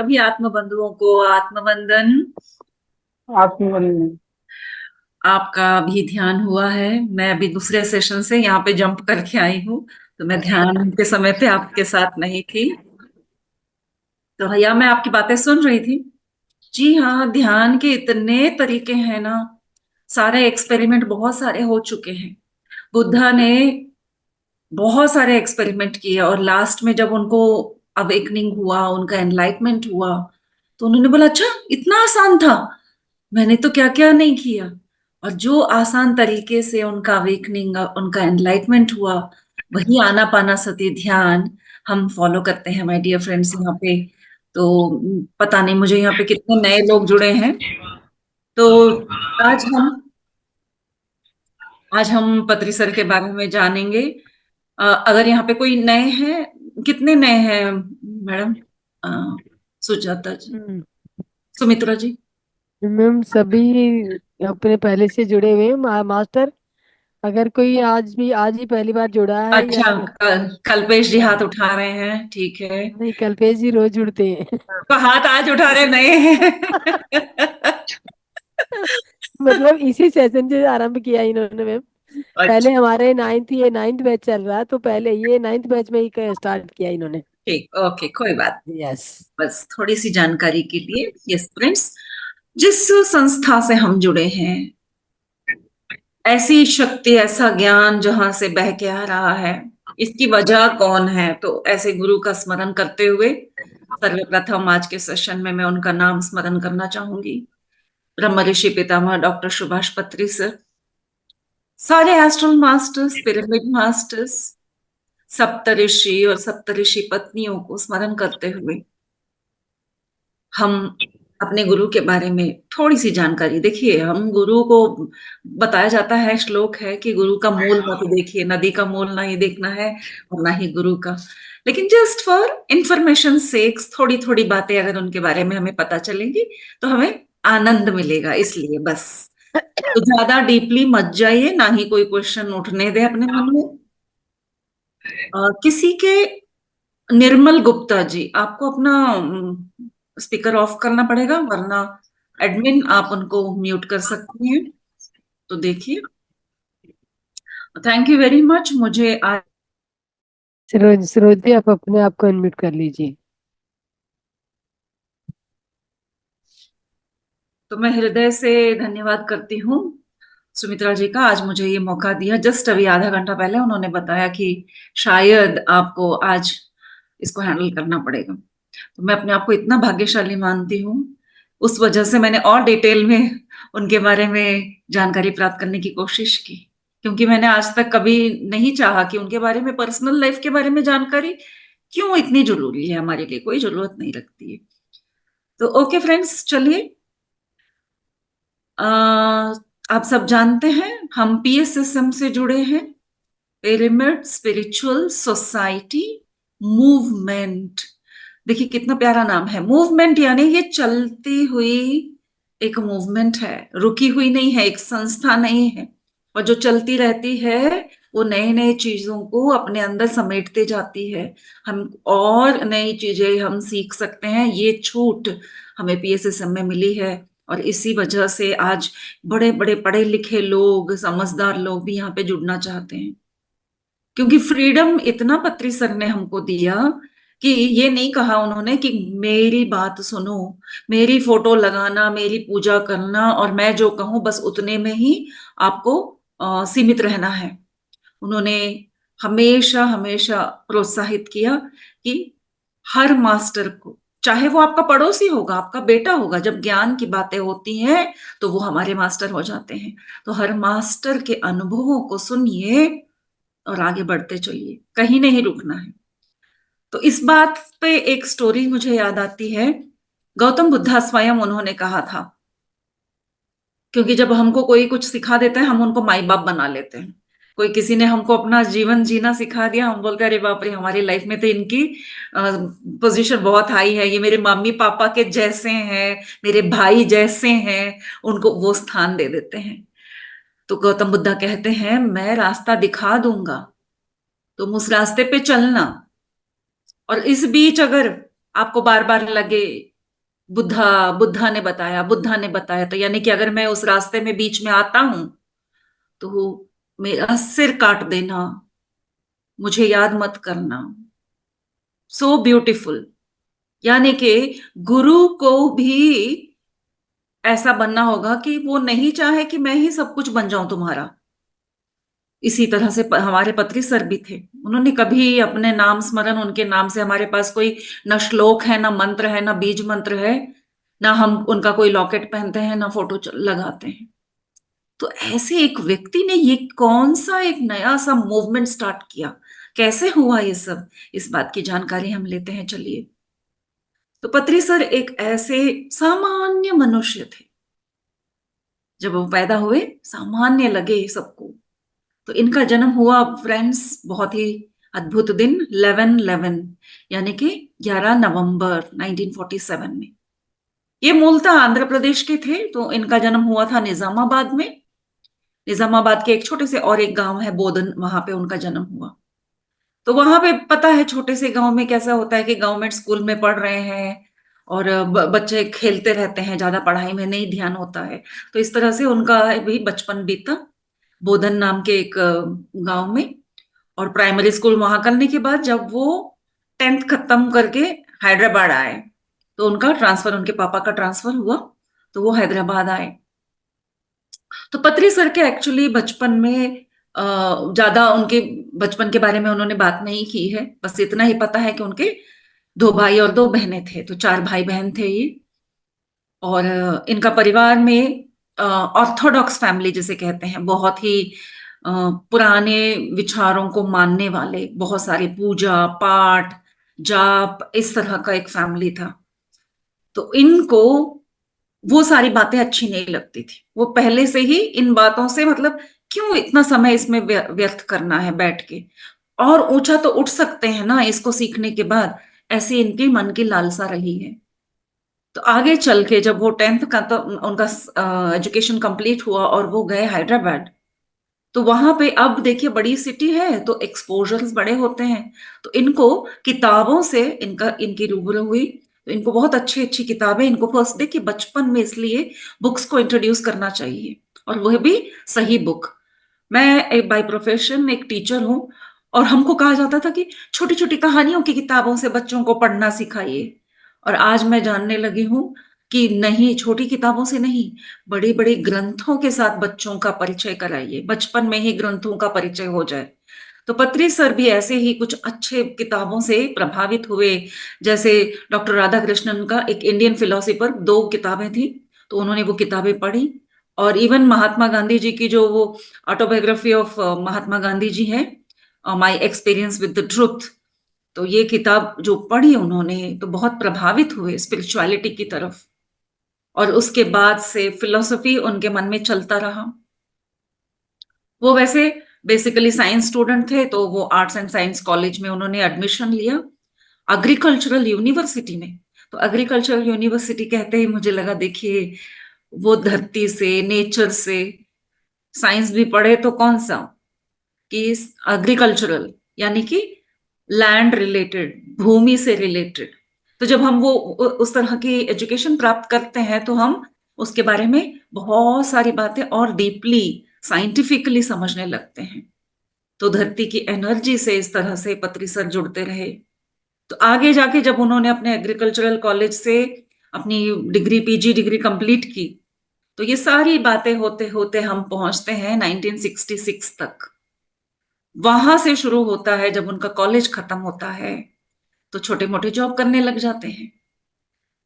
सभी आत्म बंधुओं को आत्मवंदन। आत्मबंधन। आपका भी ध्यान हुआ है। मैं अभी दूसरे सेशन से यहाँ पे जंप करके आई हूँ, तो मैं ध्यान के समय पे आपके साथ नहीं थी। तो भैया मैं आपकी बातें सुन रही थी। जी हाँ, ध्यान के इतने तरीके हैं ना। सारे एक्सपेरिमेंट बहुत सारे हो चुके हैं। बुद्धा ने बहुत सारे एक्सपेरिमेंट किए और लास्ट में जब उनको अवेकनिंग हुआ, उनका एनलाइटमेंट हुआ, तो उन्होंने बोला अच्छा इतना आसान था, मैंने तो क्या क्या नहीं किया। और जो आसान तरीके से उनका अवेकनिंग, उनका एनलाइटमेंट हुआ, वही आनापानासति ध्यान हम फॉलो करते हैं माय डियर फ्रेंड्स यहाँ पे। तो पता नहीं मुझे यहाँ पे कितने नए लोग जुड़े हैं। तो आज हम आज हम पत्री सर के बारे में जानेंगे। अगर यहाँ पे कोई नए हैं, कितने नए हैं मैडम? सुजाता जी, हम्म, सुमित्रा जी। मैम सभी अपने पहले से जुड़े हुए हैं मास्टर। अगर कोई आज ही पहली बार जुड़ा है या अच्छा, कल्पेश जी हाथ उठा रहे हैं, ठीक है। नहीं, कल्पेश जी रोज जुड़ते हैं। तो हाथ आज उठा रहे नए हैं। मतलब इसी सेशन से आरंभ किया इन्होंने मैम। अच्छा, पहले हमारे नाइन्थ बैच चल रहा, तो पहले ये नाइन्थ बैच में ही स्टार्ट किया इन्होंने। ठीक, ओके, कोई बात नहीं। यस। बस थोड़ी सी जानकारी के लिए, यस फ्रेंड्स, जिस संस्था से हम जुड़े हैं, ऐसी शक्ति, ऐसा ज्ञान जहां से बह के आ रहा है, इसकी वजह कौन है? तो ऐसे गुरु का स्मरण करते हुए सर्वप्रथम आज के सेशन में मैं उनका नाम स्मरण करना चाहूंगी। ब्रह्म ऋषि पितामह डॉक्टर सुभाष पत्री सर, सारे एस्ट्रल मास्टर्स, पिरामिड मास्टर्स, सप्तऋषि और सप्तऋषि पत्नियों को स्मरण करते हुए हम अपने गुरु के बारे में थोड़ी सी जानकारी। देखिए, हम गुरु को बताया जाता है, श्लोक है कि गुरु का मूल मत देखिए, नदी का मूल नहीं देखना है और ना ही गुरु का। लेकिन जस्ट फॉर इंफॉर्मेशन सेक्स थोड़ी थोड़ी बातें अगर उनके बारे में हमें पता चलेंगी तो हमें आनंद मिलेगा, इसलिए बस। तो ज्यादा डीपली मत जाइए, ना ही कोई क्वेश्चन उठने दे अपने मन में। किसी के, निर्मल गुप्ता जी, आपको अपना स्पीकर ऑफ करना पड़ेगा, वरना एडमिन आप उनको म्यूट कर सकते हैं। तो देखिए, थैंक यू वेरी मच। मुझे आज, सरोज सरोज जी, आप अपने आप को अनम्यूट कर लीजिए। तो मैं हृदय से धन्यवाद करती हूँ सुमित्रा जी का, आज मुझे ये मौका दिया। जस्ट अभी आधा घंटा पहले उन्होंने बताया कि शायद आपको आज इसको हैंडल करना पड़ेगा। तो मैं अपने आप को इतना भाग्यशाली मानती हूँ। उस वजह से मैंने और डिटेल में उनके बारे में जानकारी प्राप्त करने की कोशिश की, क्योंकि मैंने आज तक कभी नहीं चाहा कि उनके बारे में, पर्सनल लाइफ के बारे में जानकारी क्यों इतनी जरूरी है हमारे लिए, कोई जरूरत नहीं लगती है। तो ओके फ्रेंड्स, चलिए। आप सब जानते हैं हम पीएसएसएम से जुड़े हैं, पिरामिड स्पिरिचुअल सोसाइटी मूवमेंट। देखिए कितना प्यारा नाम है, मूवमेंट, यानी ये चलती हुई एक मूवमेंट है, रुकी हुई नहीं है, एक संस्था नहीं है। और जो चलती रहती है वो नए नए चीजों को अपने अंदर समेटते जाती है। हम और नई चीजें हम सीख सकते हैं, ये छूट हमें पीएसएसएम में मिली है। और इसी वजह से आज बड़े बड़े पढ़े लिखे लोग, समझदार लोग भी यहाँ पे जुड़ना चाहते हैं, क्योंकि फ्रीडम इतना पत्री सर ने हमको दिया कि ये नहीं कहा उन्होंने कि मेरी बात सुनो, मेरी फोटो लगाना, मेरी पूजा करना और मैं जो कहूं बस उतने में ही आपको सीमित रहना है। उन्होंने हमेशा हमेशा प्रोत्साहित किया कि हर मास्टर को, चाहे वो आपका पड़ोसी होगा, आपका बेटा होगा, जब ज्ञान की बातें होती हैं तो वो हमारे मास्टर हो जाते हैं। तो हर मास्टर के अनुभवों को सुनिए और आगे बढ़ते चलिए, कहीं नहीं रुकना है। तो इस बात पे एक स्टोरी मुझे याद आती है। गौतम बुद्धा स्वयं उन्होंने कहा था, क्योंकि जब हमको कोई कुछ सिखा देता है हम उनको माई बाप बना लेते हैं। कोई किसी ने हमको अपना जीवन जीना सिखा दिया, हम बोलते हैं अरे बाप रे, हमारी लाइफ में तो इनकी पोजीशन बहुत हाई है, ये मेरे मम्मी पापा के जैसे हैं, मेरे भाई जैसे हैं, उनको वो स्थान दे देते हैं। तो गौतम बुद्धा कहते हैं मैं रास्ता दिखा दूंगा, तुम उस रास्ते पे चलना। और इस बीच अगर आपको बार बार लगे बुद्धा बुद्धा ने बताया, बुद्धा ने बताया। तो यानी कि अगर मैं उस रास्ते में बीच में आता हूं तो वो मेरा सिर काट देना, मुझे याद मत करना। So beautiful. यानी कि गुरु को भी ऐसा बनना होगा कि वो नहीं चाहे कि मैं ही सब कुछ बन जाऊं तुम्हारा। इसी तरह से हमारे पत्री सर भी थे। उन्होंने कभी अपने नाम स्मरण, उनके नाम से हमारे पास कोई न श्लोक है, ना मंत्र है, ना बीज मंत्र है, ना हम उनका कोई लॉकेट पहनते हैं, ना फोटो लगाते हैं। तो ऐसे एक व्यक्ति ने ये कौन सा एक नया सा मूवमेंट स्टार्ट किया, कैसे हुआ ये सब, इस बात की जानकारी हम लेते हैं, चलिए। तो पत्री सर एक ऐसे सामान्य मनुष्य थे। जब वो पैदा हुए सामान्य लगे सबको। तो इनका जन्म हुआ फ्रेंड्स बहुत ही अद्भुत दिन, 11/11, यानी कि 11 नवंबर 1947 में। ये मूलतः आंध्र प्रदेश के थे, तो इनका जन्म हुआ था निजामाबाद में। निजामाबाद के एक छोटे से और एक गांव है बोधन, वहां पे उनका जन्म हुआ। तो वहां पे पता है छोटे से गांव में कैसा होता है कि गवर्नमेंट स्कूल में पढ़ रहे हैं और बच्चे खेलते रहते हैं, ज्यादा पढ़ाई में नहीं ध्यान होता है। तो इस तरह से उनका भी बचपन बीता बोधन नाम के एक गांव में। और प्राइमरी स्कूल वहां करने के बाद जब वो 10th खत्म करके हैदराबाद आए, तो उनका ट्रांसफर, उनके पापा का ट्रांसफर हुआ, तो वो हैदराबाद आए। तो पत्री सर के एक्चुअली बचपन में ज्यादा उनके बचपन के बारे में उन्होंने बात नहीं की है। बस इतना ही पता है कि उनके 2 भाई और 2 बहनें थे, तो 4 भाई बहन थे ये। और इनका परिवार में ऑर्थोडॉक्स फैमिली जिसे कहते हैं, बहुत ही पुराने विचारों को मानने वाले, बहुत सारे पूजा पाठ जाप इस तरह का एक फैमिली था। तो इनको वो सारी बातें अच्छी नहीं लगती थी। वो पहले से ही इन बातों से, मतलब क्यों इतना समय इसमें व्यर्थ करना है बैठ के, और ऊंचा तो उठ सकते हैं ना इसको सीखने के बाद, ऐसी इनकी मन की लालसा रही है। तो आगे चल के जब वो 10th का, तो उनका एजुकेशन कंप्लीट हुआ और वो गए हैदराबाद। तो वहां पे अब देखिए बड़ी सिटी है तो एक्सपोजर्स बड़े होते हैं। तो इनको किताबों से इनकी रूबरू हुई। तो इनको बहुत अच्छी अच्छी किताबें, इनको फर्स्ट देखिए बचपन में इसलिए बुक्स को इंट्रोड्यूस करना चाहिए, और वह भी सही बुक। मैं एक बाय प्रोफेशन एक टीचर हूं, और हमको कहा जाता था कि छोटी छोटी कहानियों की किताबों से बच्चों को पढ़ना सिखाइए। और आज मैं जानने लगी हूं कि नहीं, छोटी किताबों से नहीं, बड़े बड़े ग्रंथों के साथ बच्चों का परिचय कराइए, बचपन में ही ग्रंथों का परिचय हो जाए। तो पत्री सर भी ऐसे ही कुछ अच्छे किताबों से प्रभावित हुए। जैसे डॉक्टर राधा कृष्णन का एक इंडियन फिलोसफर, 2 किताबें थी, तो उन्होंने वो किताबें पढ़ी। और इवन महात्मा गांधी जी की जो वो ऑटोबायोग्राफी ऑफ महात्मा गांधी जी है, my experience with the truth, तो ये किताब जो पढ़ी उन्होंने तो बहुत प्रभावित हुए स्पिरिचुअलिटी की तरफ। और उसके बाद से फिलोसफी उनके मन में चलता रहा। वो वैसे बेसिकली साइंस स्टूडेंट थे, तो वो आर्ट्स एंड साइंस कॉलेज में उन्होंने एडमिशन लिया, एग्रीकल्चरल यूनिवर्सिटी में। तो एग्रीकल्चरल यूनिवर्सिटी कहते ही मुझे लगा देखिए, वो धरती से, नेचर से साइंस भी पढ़े तो कौन सा, कि एग्रीकल्चरल यानी कि लैंड रिलेटेड, भूमि से रिलेटेड। तो जब हम वो उस तरह की एजुकेशन प्राप्त करते हैं तो हम उसके बारे में बहुत सारी बातें और डीपली साइंटिफिकली समझने लगते हैं। तो धरती की एनर्जी से इस तरह से पत्री सर जुड़ते रहे। तो आगे जाके जब उन्होंने अपने एग्रीकल्चरल कॉलेज से अपनी डिग्री, पीजी डिग्री कंप्लीट की, तो ये सारी बातें होते होते हम पहुंचते हैं 1966 तक। वहां से शुरू होता है, जब उनका कॉलेज खत्म होता है तो छोटे मोटे जॉब करने लग जाते हैं।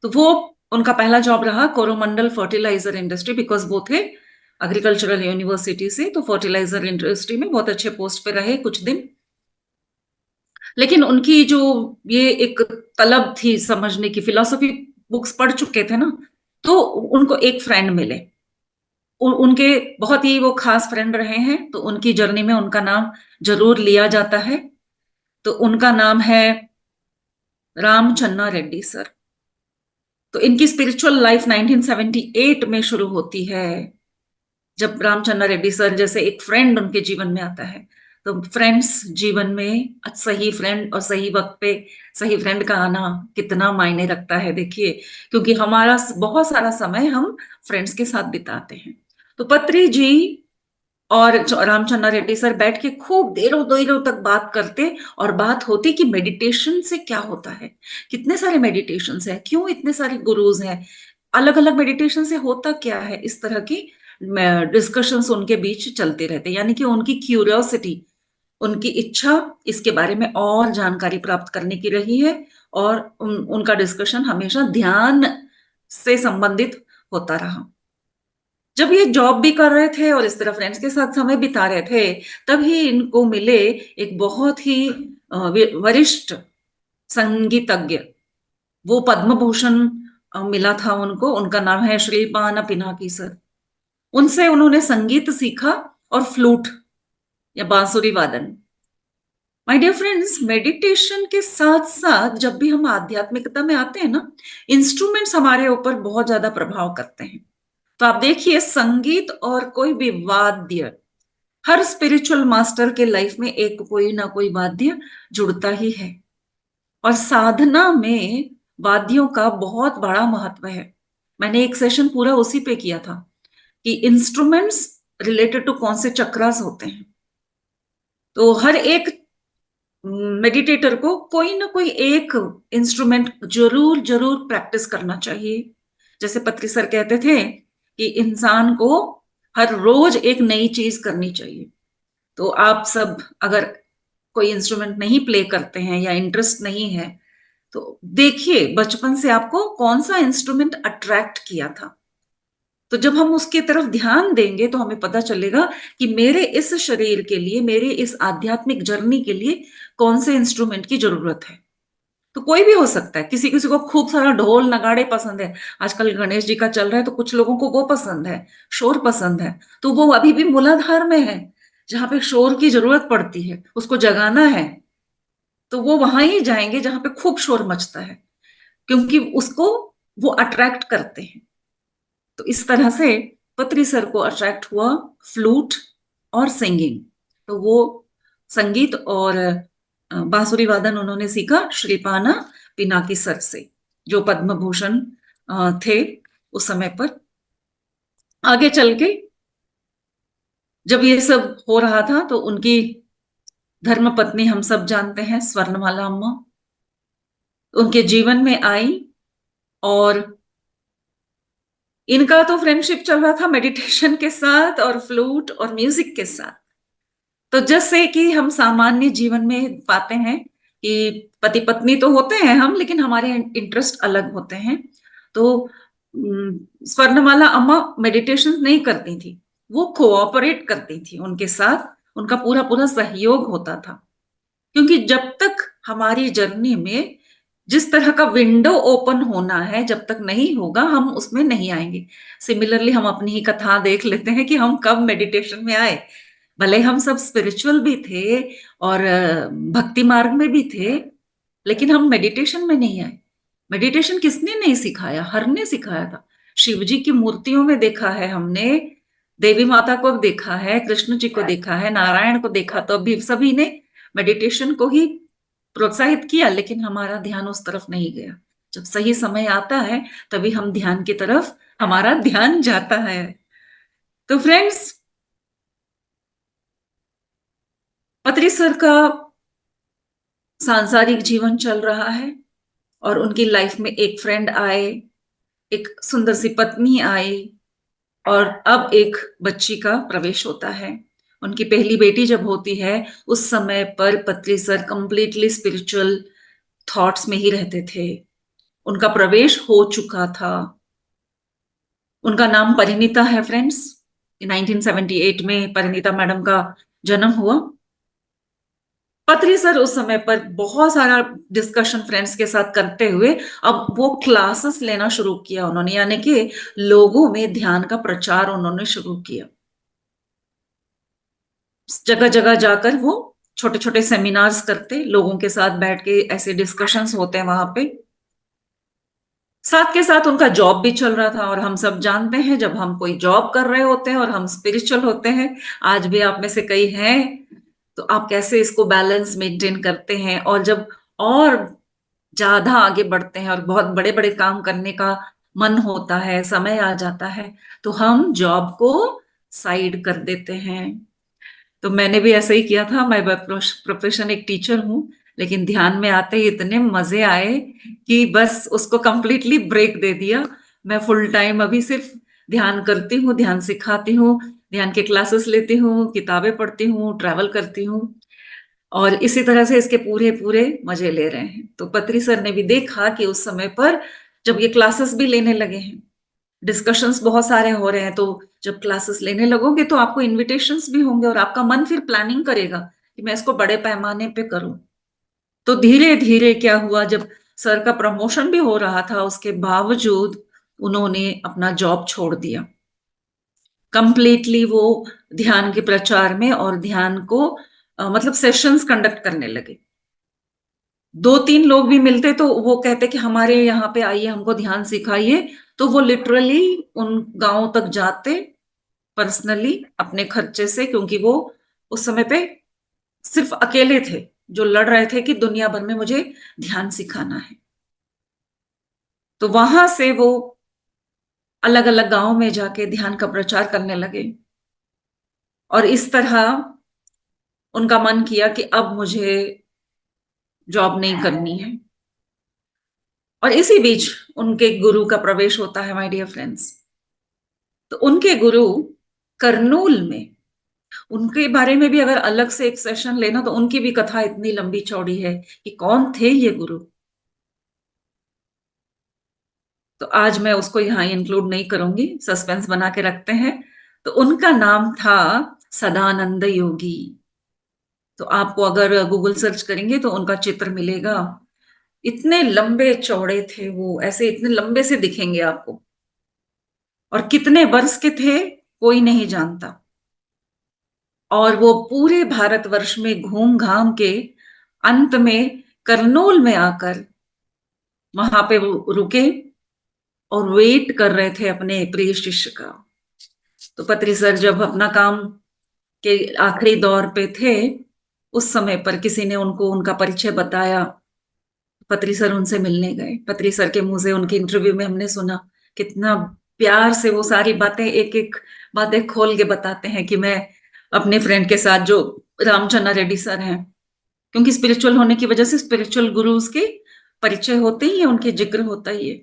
तो वो उनका पहला जॉब रहा कोरोमंडल फर्टिलाइजर इंडस्ट्री, बिकॉज वो थे एग्रीकल्चरल यूनिवर्सिटी से, तो फर्टिलाइजर इंडस्ट्री में बहुत अच्छे पोस्ट पे रहे कुछ दिन। लेकिन उनकी जो ये एक तलब थी समझने की, फिलॉसफी बुक्स पढ़ चुके थे ना, तो उनको एक फ्रेंड मिले। उनके बहुत ही वो खास फ्रेंड रहे हैं, तो उनकी जर्नी में उनका नाम जरूर लिया जाता है। तो उनका नाम है रामचन्ना रेड्डी सर। तो इनकी स्पिरिचुअल लाइफ 1978 में शुरू होती है, जब रामचंद्र रेड्डी सर जैसे एक फ्रेंड उनके जीवन में आता है। तो फ्रेंड्स जीवन में सही फ्रेंड और सही वक्त पे सही फ्रेंड का आना कितना मायने रखता है, देखिए। क्योंकि हमारा बहुत सारा समय हम फ्रेंड्स के साथ बिताते हैं। तो पत्री जी और रामचंद्र रेड्डी सर बैठ के खूब देरों देरों तक बात करते, और बात होती कि मेडिटेशन से क्या होता है, कितने सारे मेडिटेशन है, क्यों इतने सारे गुरुज हैं, अलग अलग मेडिटेशन से होता क्या है, इस तरह की डिस्कशंस उनके बीच चलते रहते। यानी कि उनकी क्यूरियोसिटी, उनकी इच्छा इसके बारे में और जानकारी प्राप्त करने की रही है, और उनका डिस्कशन हमेशा ध्यान से संबंधित होता रहा। जब ये जॉब भी कर रहे थे और इस तरह फ्रेंड्स के साथ समय बिता रहे थे, तभी इनको मिले एक बहुत ही वरिष्ठ संगीतज्ञ। वो पद्म भूषण मिला था उनको, उनका नाम है श्रीपान पिनाकी सर। उनसे उन्होंने संगीत सीखा और फ्लूट या बांसुरी वादन। माय डियर फ्रेंड्स, मेडिटेशन के साथ साथ जब भी हम आध्यात्मिकता में आते हैं ना, इंस्ट्रूमेंट्स हमारे ऊपर बहुत ज्यादा प्रभाव करते हैं। तो आप देखिए, संगीत और कोई भी वाद्य, हर स्पिरिचुअल मास्टर के लाइफ में एक कोई ना कोई वाद्य जुड़ता ही है। और साधना में वाद्यों का बहुत बड़ा महत्व है। मैंने एक सेशन पूरा उसी पे किया था कि इंस्ट्रूमेंट्स रिलेटेड टू कौन से चक्रास होते हैं। तो हर एक मेडिटेटर को कोई ना कोई एक इंस्ट्रूमेंट जरूर जरूर प्रैक्टिस करना चाहिए। जैसे पत्री सर कहते थे कि इंसान को हर रोज एक नई चीज करनी चाहिए। तो आप सब अगर कोई इंस्ट्रूमेंट नहीं प्ले करते हैं या इंटरेस्ट नहीं है, तो देखिए बचपन से आपको कौन सा इंस्ट्रूमेंट अट्रैक्ट किया था। तो जब हम उसकी तरफ ध्यान देंगे तो हमें पता चलेगा कि मेरे इस शरीर के लिए, मेरे इस आध्यात्मिक जर्नी के लिए कौन से इंस्ट्रूमेंट की जरूरत है। तो कोई भी हो सकता है, किसी किसी को खूब सारा ढोल नगाड़े पसंद है, आजकल गणेश जी का चल रहा है तो कुछ लोगों को वो पसंद है, शोर पसंद है, तो वो अभी भी मूलाधार में है, जहां पे शोर की जरूरत पड़ती है, उसको जगाना है, तो वो वहां ही जाएंगे जहां पे खूब शोर मचता है, क्योंकि उसको वो अट्रैक्ट करते हैं। तो इस तरह से पत्री सर को अट्रैक्ट हुआ फ्लूट और सिंगिंग। तो वो संगीत और बांसुरी वादन उन्होंने सीखा श्रीपाना पिनाकी सर से, जो पद्म भूषण थे उस समय पर। आगे चल के जब ये सब हो रहा था तो उनकी धर्म पत्नी हम सब जानते हैं, स्वर्णमाला अम्मा, उनके जीवन में आई। और इनका तो फ्रेंडशिप चल रहा था मेडिटेशन के साथ और फ्लूट और म्यूजिक के साथ। तो जैसे कि हम सामान्य जीवन में पाते हैं कि पति पत्नी तो होते हैं हम, लेकिन हमारे इंटरेस्ट अलग होते हैं। तो स्वर्णमाला अम्मा मेडिटेशन नहीं करती थी, वो कोऑपरेट करती थी उनके साथ, उनका पूरा पूरा सहयोग होता था। क्योंकि जब तक हमारी जर्नी में जिस तरह का विंडो ओपन होना है, जब तक नहीं होगा हम उसमें नहीं आएंगे। सिमिलरली हम अपनी ही कथा देख लेते हैं कि हम कब मेडिटेशन में आए। भले हम सब स्पिरिचुअल भी थे और भक्ति मार्ग में भी थे, लेकिन हम मेडिटेशन में नहीं आए। मेडिटेशन किसने नहीं सिखाया? हर ने सिखाया था। शिव जी की मूर्तियों में देखा है हमने, देवी माता को देखा है, कृष्ण जी को देखा है, नारायण को देखा, तो अभी सभी ने मेडिटेशन को ही प्रोत्साहित किया, लेकिन हमारा ध्यान उस तरफ नहीं गया। जब सही समय आता है तभी हम ध्यान की तरफ हमारा ध्यान जाता है। तो फ्रेंड्स, पत्री सर का सांसारिक जीवन चल रहा है और उनकी लाइफ में एक फ्रेंड आए, एक सुंदर सी पत्नी आई, और अब एक बच्ची का प्रवेश होता है। उनकी पहली बेटी जब होती है, उस समय पर पत्री सर कंप्लीटली स्पिरिचुअल थॉट्स में ही रहते थे। उनका प्रवेश हो चुका था। उनका नाम परिणीता है फ्रेंड्स। 1978 में परिणीता मैडम का जन्म हुआ। पत्री सर उस समय पर बहुत सारा डिस्कशन फ्रेंड्स के साथ करते हुए अब वो क्लासेस लेना शुरू किया उन्होंने, यानी कि लोगों में ध्यान का प्रचार उन्होंने शुरू किया। जगह जगह जाकर वो छोटे छोटे सेमिनार्स करते, लोगों के साथ बैठ के ऐसे डिस्कशंस होते हैं वहां पे। साथ के साथ उनका जॉब भी चल रहा था, और हम सब जानते हैं जब हम कोई जॉब कर रहे होते हैं और हम स्पिरिचुअल होते हैं, आज भी आप में से कई हैं तो आप कैसे इसको बैलेंस मेंटेन करते हैं, और जब और ज्यादा आगे बढ़ते हैं और बहुत बड़े बड़े काम करने का मन होता है, समय आ जाता है, तो हम जॉब को साइड कर देते हैं। तो मैंने भी ऐसा ही किया था। मैं प्रोफेशन एक टीचर हूँ, लेकिन ध्यान में आते ही इतने मजे आए कि बस उसको कंप्लीटली ब्रेक दे दिया। मैं फुल टाइम अभी सिर्फ ध्यान करती हूँ, ध्यान सिखाती हूँ, ध्यान के क्लासेस लेती हूँ, किताबें पढ़ती हूँ, ट्रैवल करती हूँ, और इसी तरह से इसके पूरे पूरे मजे ले रहे हैं। तो पत्री सर ने भी देखा कि उस समय पर जब ये क्लासेस भी लेने लगे हैं, डिस्कशंस बहुत सारे हो रहे हैं, तो जब क्लासेस लेने लगोगे तो आपको इनविटेशंस भी होंगे, और आपका मन फिर प्लानिंग करेगा कि मैं इसको बड़े पैमाने पे करूं। तो धीरे धीरे क्या हुआ, जब सर का प्रमोशन भी हो रहा था, उसके बावजूद उन्होंने अपना जॉब छोड़ दिया कंप्लीटली। वो ध्यान के प्रचार में और ध्यान को मतलब सेशंस कंडक्ट करने लगे। दो तीन लोग भी मिलते तो वो कहते कि हमारे यहाँ पे आइए, हमको ध्यान सिखाइए। तो वो लिटरली उन गांवों तक जाते पर्सनली अपने खर्चे से, क्योंकि वो उस समय पे सिर्फ अकेले थे जो लड़ रहे थे कि दुनिया भर में मुझे ध्यान सिखाना है। तो वहां से वो अलग अलग गांव में जाके ध्यान का प्रचार करने लगे, और इस तरह उनका मन किया कि अब मुझे जॉब नहीं करनी है। और इसी बीच उनके गुरु का प्रवेश होता है, माय डियर फ्रेंड्स। तो उनके गुरु करनूल में, उनके बारे में भी अगर अलग से एक सेशन लेना तो उनकी भी कथा इतनी लंबी चौड़ी है कि कौन थे ये गुरु। तो आज मैं उसको यहाँ इंक्लूड नहीं करूंगी, सस्पेंस बना के रखते हैं। तो उनका नाम था सदानंद योगी। तो आपको अगर गूगल सर्च करेंगे तो उनका चित्र मिलेगा। इतने लंबे चौड़े थे वो, ऐसे इतने लंबे से दिखेंगे आपको, और कितने वर्ष के थे कोई नहीं जानता। और वो पूरे भारतवर्ष में घूम घाम के अंत में करनूल में आकर वहां पे वो रुके और वेट कर रहे थे अपने प्रिय शिष्य का। तो पत्री सर जब अपना काम के आखिरी दौर पे थे, उस समय पर किसी ने उनको उनका परिचय बताया। पत्री सर उनसे मिलने गए। पत्री सर के मुंह से उनके इंटरव्यू में हमने सुना कितना प्यार से वो सारी बातें एक एक बातें खोल के बताते हैं कि मैं अपने फ्रेंड के साथ, जो रामचंद्र रेड्डी सर हैं, क्योंकि स्पिरिचुअल होने की वजह से स्पिरिचुअल गुरुज के परिचय होते ही है, उनके जिक्र होता ही है।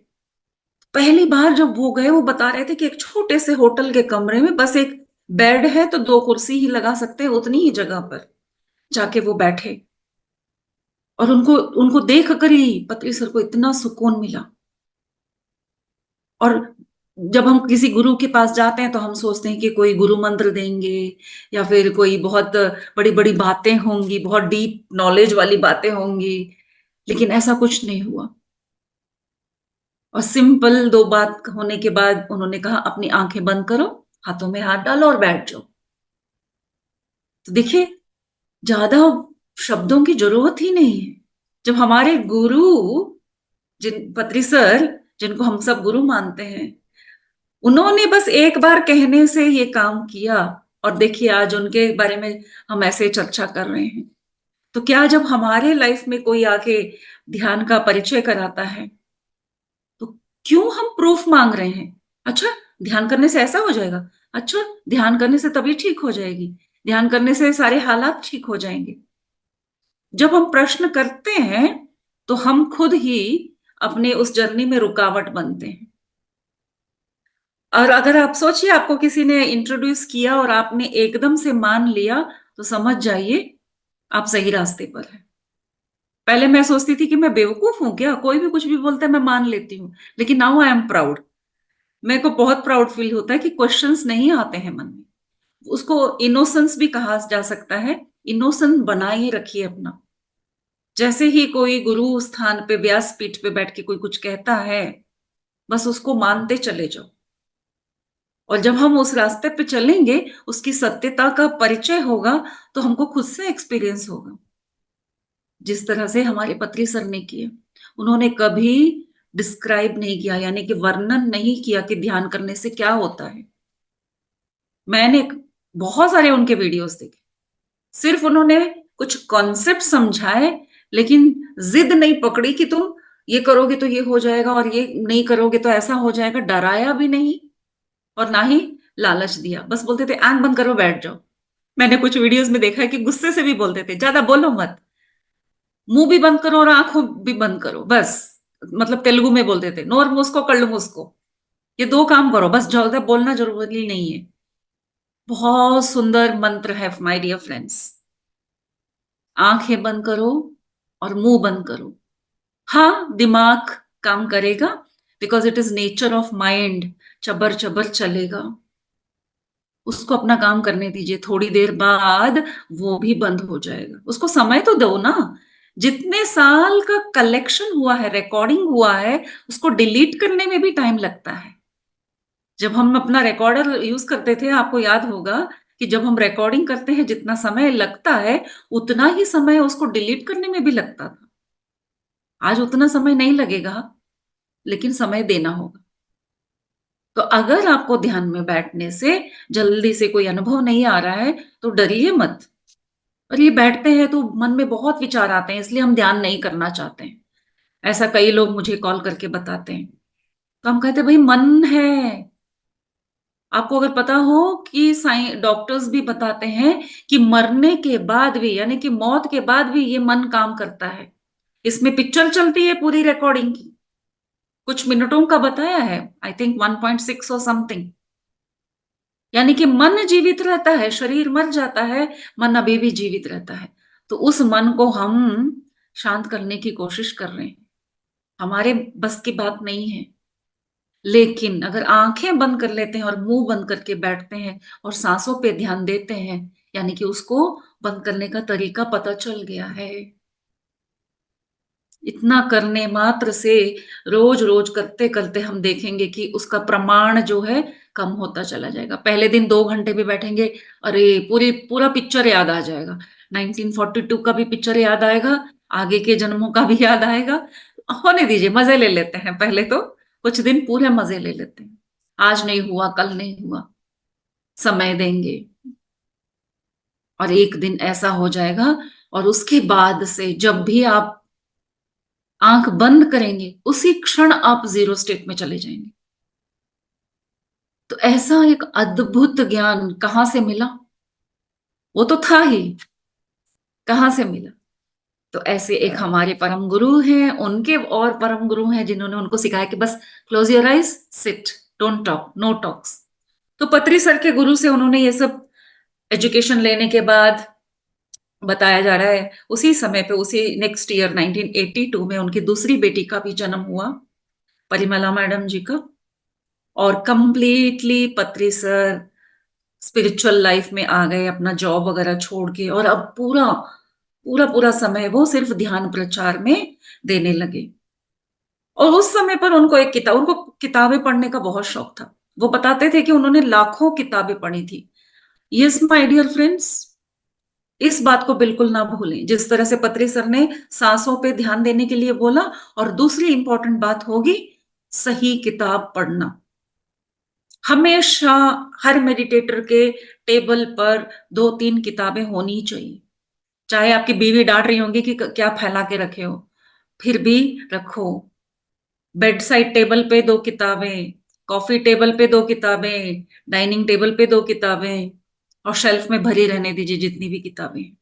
पहली बार जब वो गए, वो बता रहे थे कि एक छोटे से होटल के कमरे में बस एक बेड है, तो दो कुर्सी ही लगा सकते हैं, उतनी ही जगह पर जाके वो बैठे। और उनको उनको देख कर ही पत्री सर को इतना सुकून मिला। और जब हम किसी गुरु के पास जाते हैं तो हम सोचते हैं कि कोई गुरु मंत्र देंगे, या फिर कोई बहुत बड़ी बड़ी बातें होंगी, बहुत डीप नॉलेज वाली बातें होंगी, लेकिन ऐसा कुछ नहीं हुआ। और सिंपल दो बात होने के बाद उन्होंने कहा अपनी आंखें बंद करो, हाथों में हाथ डालो और बैठ जाओ। तो देखिए, ज्यादा शब्दों की जरूरत ही नहीं है। जब हमारे गुरु, जिन पत्री सर जिनको हम सब गुरु मानते हैं, उन्होंने बस एक बार कहने से ये काम किया, और देखिए आज उनके बारे में हम ऐसे चर्चा कर रहे हैं। तो क्या जब हमारे लाइफ में कोई आके ध्यान का परिचय कराता है, तो क्यों हम प्रूफ मांग रहे हैं? अच्छा, ध्यान करने से ऐसा हो जाएगा, अच्छा ध्यान करने से तभी ठीक हो जाएगी, ध्यान करने से सारे हालात ठीक हो जाएंगे। जब हम प्रश्न करते हैं तो हम खुद ही अपने उस जर्नी में रुकावट बनते हैं। और अगर आप सोचिए, आपको किसी ने इंट्रोड्यूस किया और आपने एकदम से मान लिया, तो समझ जाइए आप सही रास्ते पर हैं। पहले मैं सोचती थी कि मैं बेवकूफ हूं क्या, कोई भी कुछ भी बोलता है मैं मान लेती हूँ, लेकिन नाउ आई एम प्राउड। मेरे को बहुत प्राउड फील होता है कि क्वेश्चंस नहीं आते हैं मन में। उसको इनोसेंस भी कहा जा सकता है। इनोसेंस बनाए रखिए अपना। जैसे ही कोई गुरु स्थान पे, व्यासपीठ पे बैठ के कोई कुछ कहता है, बस उसको मानते चले जाओ। और जब हम उस रास्ते पे चलेंगे, उसकी सत्यता का परिचय होगा, तो हमको खुद से एक्सपीरियंस होगा। जिस तरह से हमारे पत्री सर ने किया, उन्होंने कभी डिस्क्राइब नहीं किया, यानी कि वर्णन नहीं किया कि ध्यान करने से क्या होता है। मैंने बहुत सारे उनके वीडियोस देखे, सिर्फ उन्होंने कुछ कॉन्सेप्ट समझाए, लेकिन जिद नहीं पकड़ी कि तुम ये करोगे तो ये हो जाएगा और ये नहीं करोगे तो ऐसा हो जाएगा। डराया भी नहीं और ना ही लालच दिया। बस बोलते थे आंख बंद करो बैठ जाओ। मैंने कुछ वीडियोस में देखा है कि गुस्से से भी बोलते थे ज्यादा बोलो मत, मुंह भी बंद करो और आंखों भी बंद करो बस। मतलब तेलुगु में बोलते थे नोर मूसको कళ్ళు मूसको, ये दो काम करो बस, ज्यादा बोलना जरूरी नहीं है। बहुत सुंदर मंत्र है माय डियर फ्रेंड्स। आंखें बंद करो और मुंह बंद करो। हाँ, दिमाग काम करेगा, because it is nature of mind, चबर चबर चलेगा। उसको अपना काम करने दीजिए, थोड़ी देर बाद वो भी बंद हो जाएगा। उसको समय तो दो ना। जितने साल का कलेक्शन हुआ है, रिकॉर्डिंग हुआ है, उसको डिलीट करने में भी टाइम लगता है। जब हम अपना रिकॉर्डर यूज करते थे, आपको याद होगा कि जब हम रिकॉर्डिंग करते हैं जितना समय लगता है, उतना ही समय उसको डिलीट करने में भी लगता था। आज उतना समय नहीं लगेगा, लेकिन समय देना होगा। तो अगर आपको ध्यान में बैठने से जल्दी से कोई अनुभव नहीं आ रहा है, तो डरिए मत। और ये बैठते हैं तो मन में बहुत विचार आते हैं, इसलिए हम ध्यान नहीं करना चाहते हैं। ऐसा कई लोग मुझे कॉल करके बताते हैं। तो हम कहते हैं भाई मन है। आपको अगर पता हो कि डॉक्टर्स भी बताते हैं कि मरने के बाद भी, यानी कि मौत के बाद भी ये मन काम करता है। इसमें पिक्चर चलती है पूरी रिकॉर्डिंग की, कुछ मिनटों का बताया है, आई थिंक 1.6 और समथिंग। यानी कि मन जीवित रहता है, शरीर मर जाता है, मन अभी भी जीवित रहता है। तो उस मन को हम शांत करने की कोशिश कर रहे हैं। हमारे बस की बात नहीं है। लेकिन अगर आंखें बंद कर लेते हैं और मुंह बंद करके बैठते हैं और सांसों पे ध्यान देते हैं, यानी कि उसको बंद करने का तरीका पता चल गया है। इतना करने मात्र से रोज रोज करते करते हम देखेंगे कि उसका प्रमाण जो है कम होता चला जाएगा। पहले दिन 2 घंटे भी बैठेंगे, अरे पूरी पूरा पिक्चर याद आ जाएगा। 1942 का भी पिक्चर याद आएगा, आगे के जन्मों का भी याद आएगा। होने दीजिए, मजे ले लेते हैं पहले तो। कुछ दिन पूरे मजे ले लेते हैं। आज नहीं हुआ, कल नहीं हुआ, समय देंगे और एक दिन ऐसा हो जाएगा। और उसके बाद से जब भी आप आंख बंद करेंगे, उसी क्षण आप जीरो स्टेट में चले जाएंगे। तो ऐसा एक अद्भुत ज्ञान कहां से मिला? वो तो था ही, कहां से मिला? तो ऐसे एक हमारे परम गुरु हैं, उनके और परम गुरु हैं जिन्होंने उनको सिखाया कि बस close your eyes, sit, don't talk, no talks. तो पत्री सर के गुरु से उन्होंने ये सब एजुकेशन लेने के बाद बताया जा रहा है। उसी समय पे, उसी नेक्स्ट ईयर 1982 में उनकी दूसरी बेटी का भी जन्म हुआ, परिमला मैडम जी का। और कंप्लीटली पत्री सर स्पिरिचुअल लाइफ में आ गए, अपना जॉब वगैरह छोड़ के, और अब पूरा पूरा पूरा समय वो सिर्फ ध्यान प्रचार में देने लगे। और उस समय पर उनको किताबें पढ़ने का बहुत शौक था। वो बताते थे कि उन्होंने लाखों किताबें पढ़ी थी। यस माय डियर फ्रेंड्स, इस बात को बिल्कुल ना भूलें। जिस तरह से पत्री सर ने सांसों पे ध्यान देने के लिए बोला, और दूसरी इंपॉर्टेंट बात होगी सही किताब पढ़ना। हमेशा हर मेडिटेटर के टेबल पर 2-3 किताबें होनी चाहिए। चाहे आपकी बीवी डांट रही होंगी कि क्या फैला के रखे हो, फिर भी रखो। बेड साइड टेबल पे 2 किताबें, कॉफी टेबल पे 2 किताबें, डाइनिंग टेबल पे 2 किताबें, और शेल्फ में भरी रहने दीजिए जितनी भी किताबें।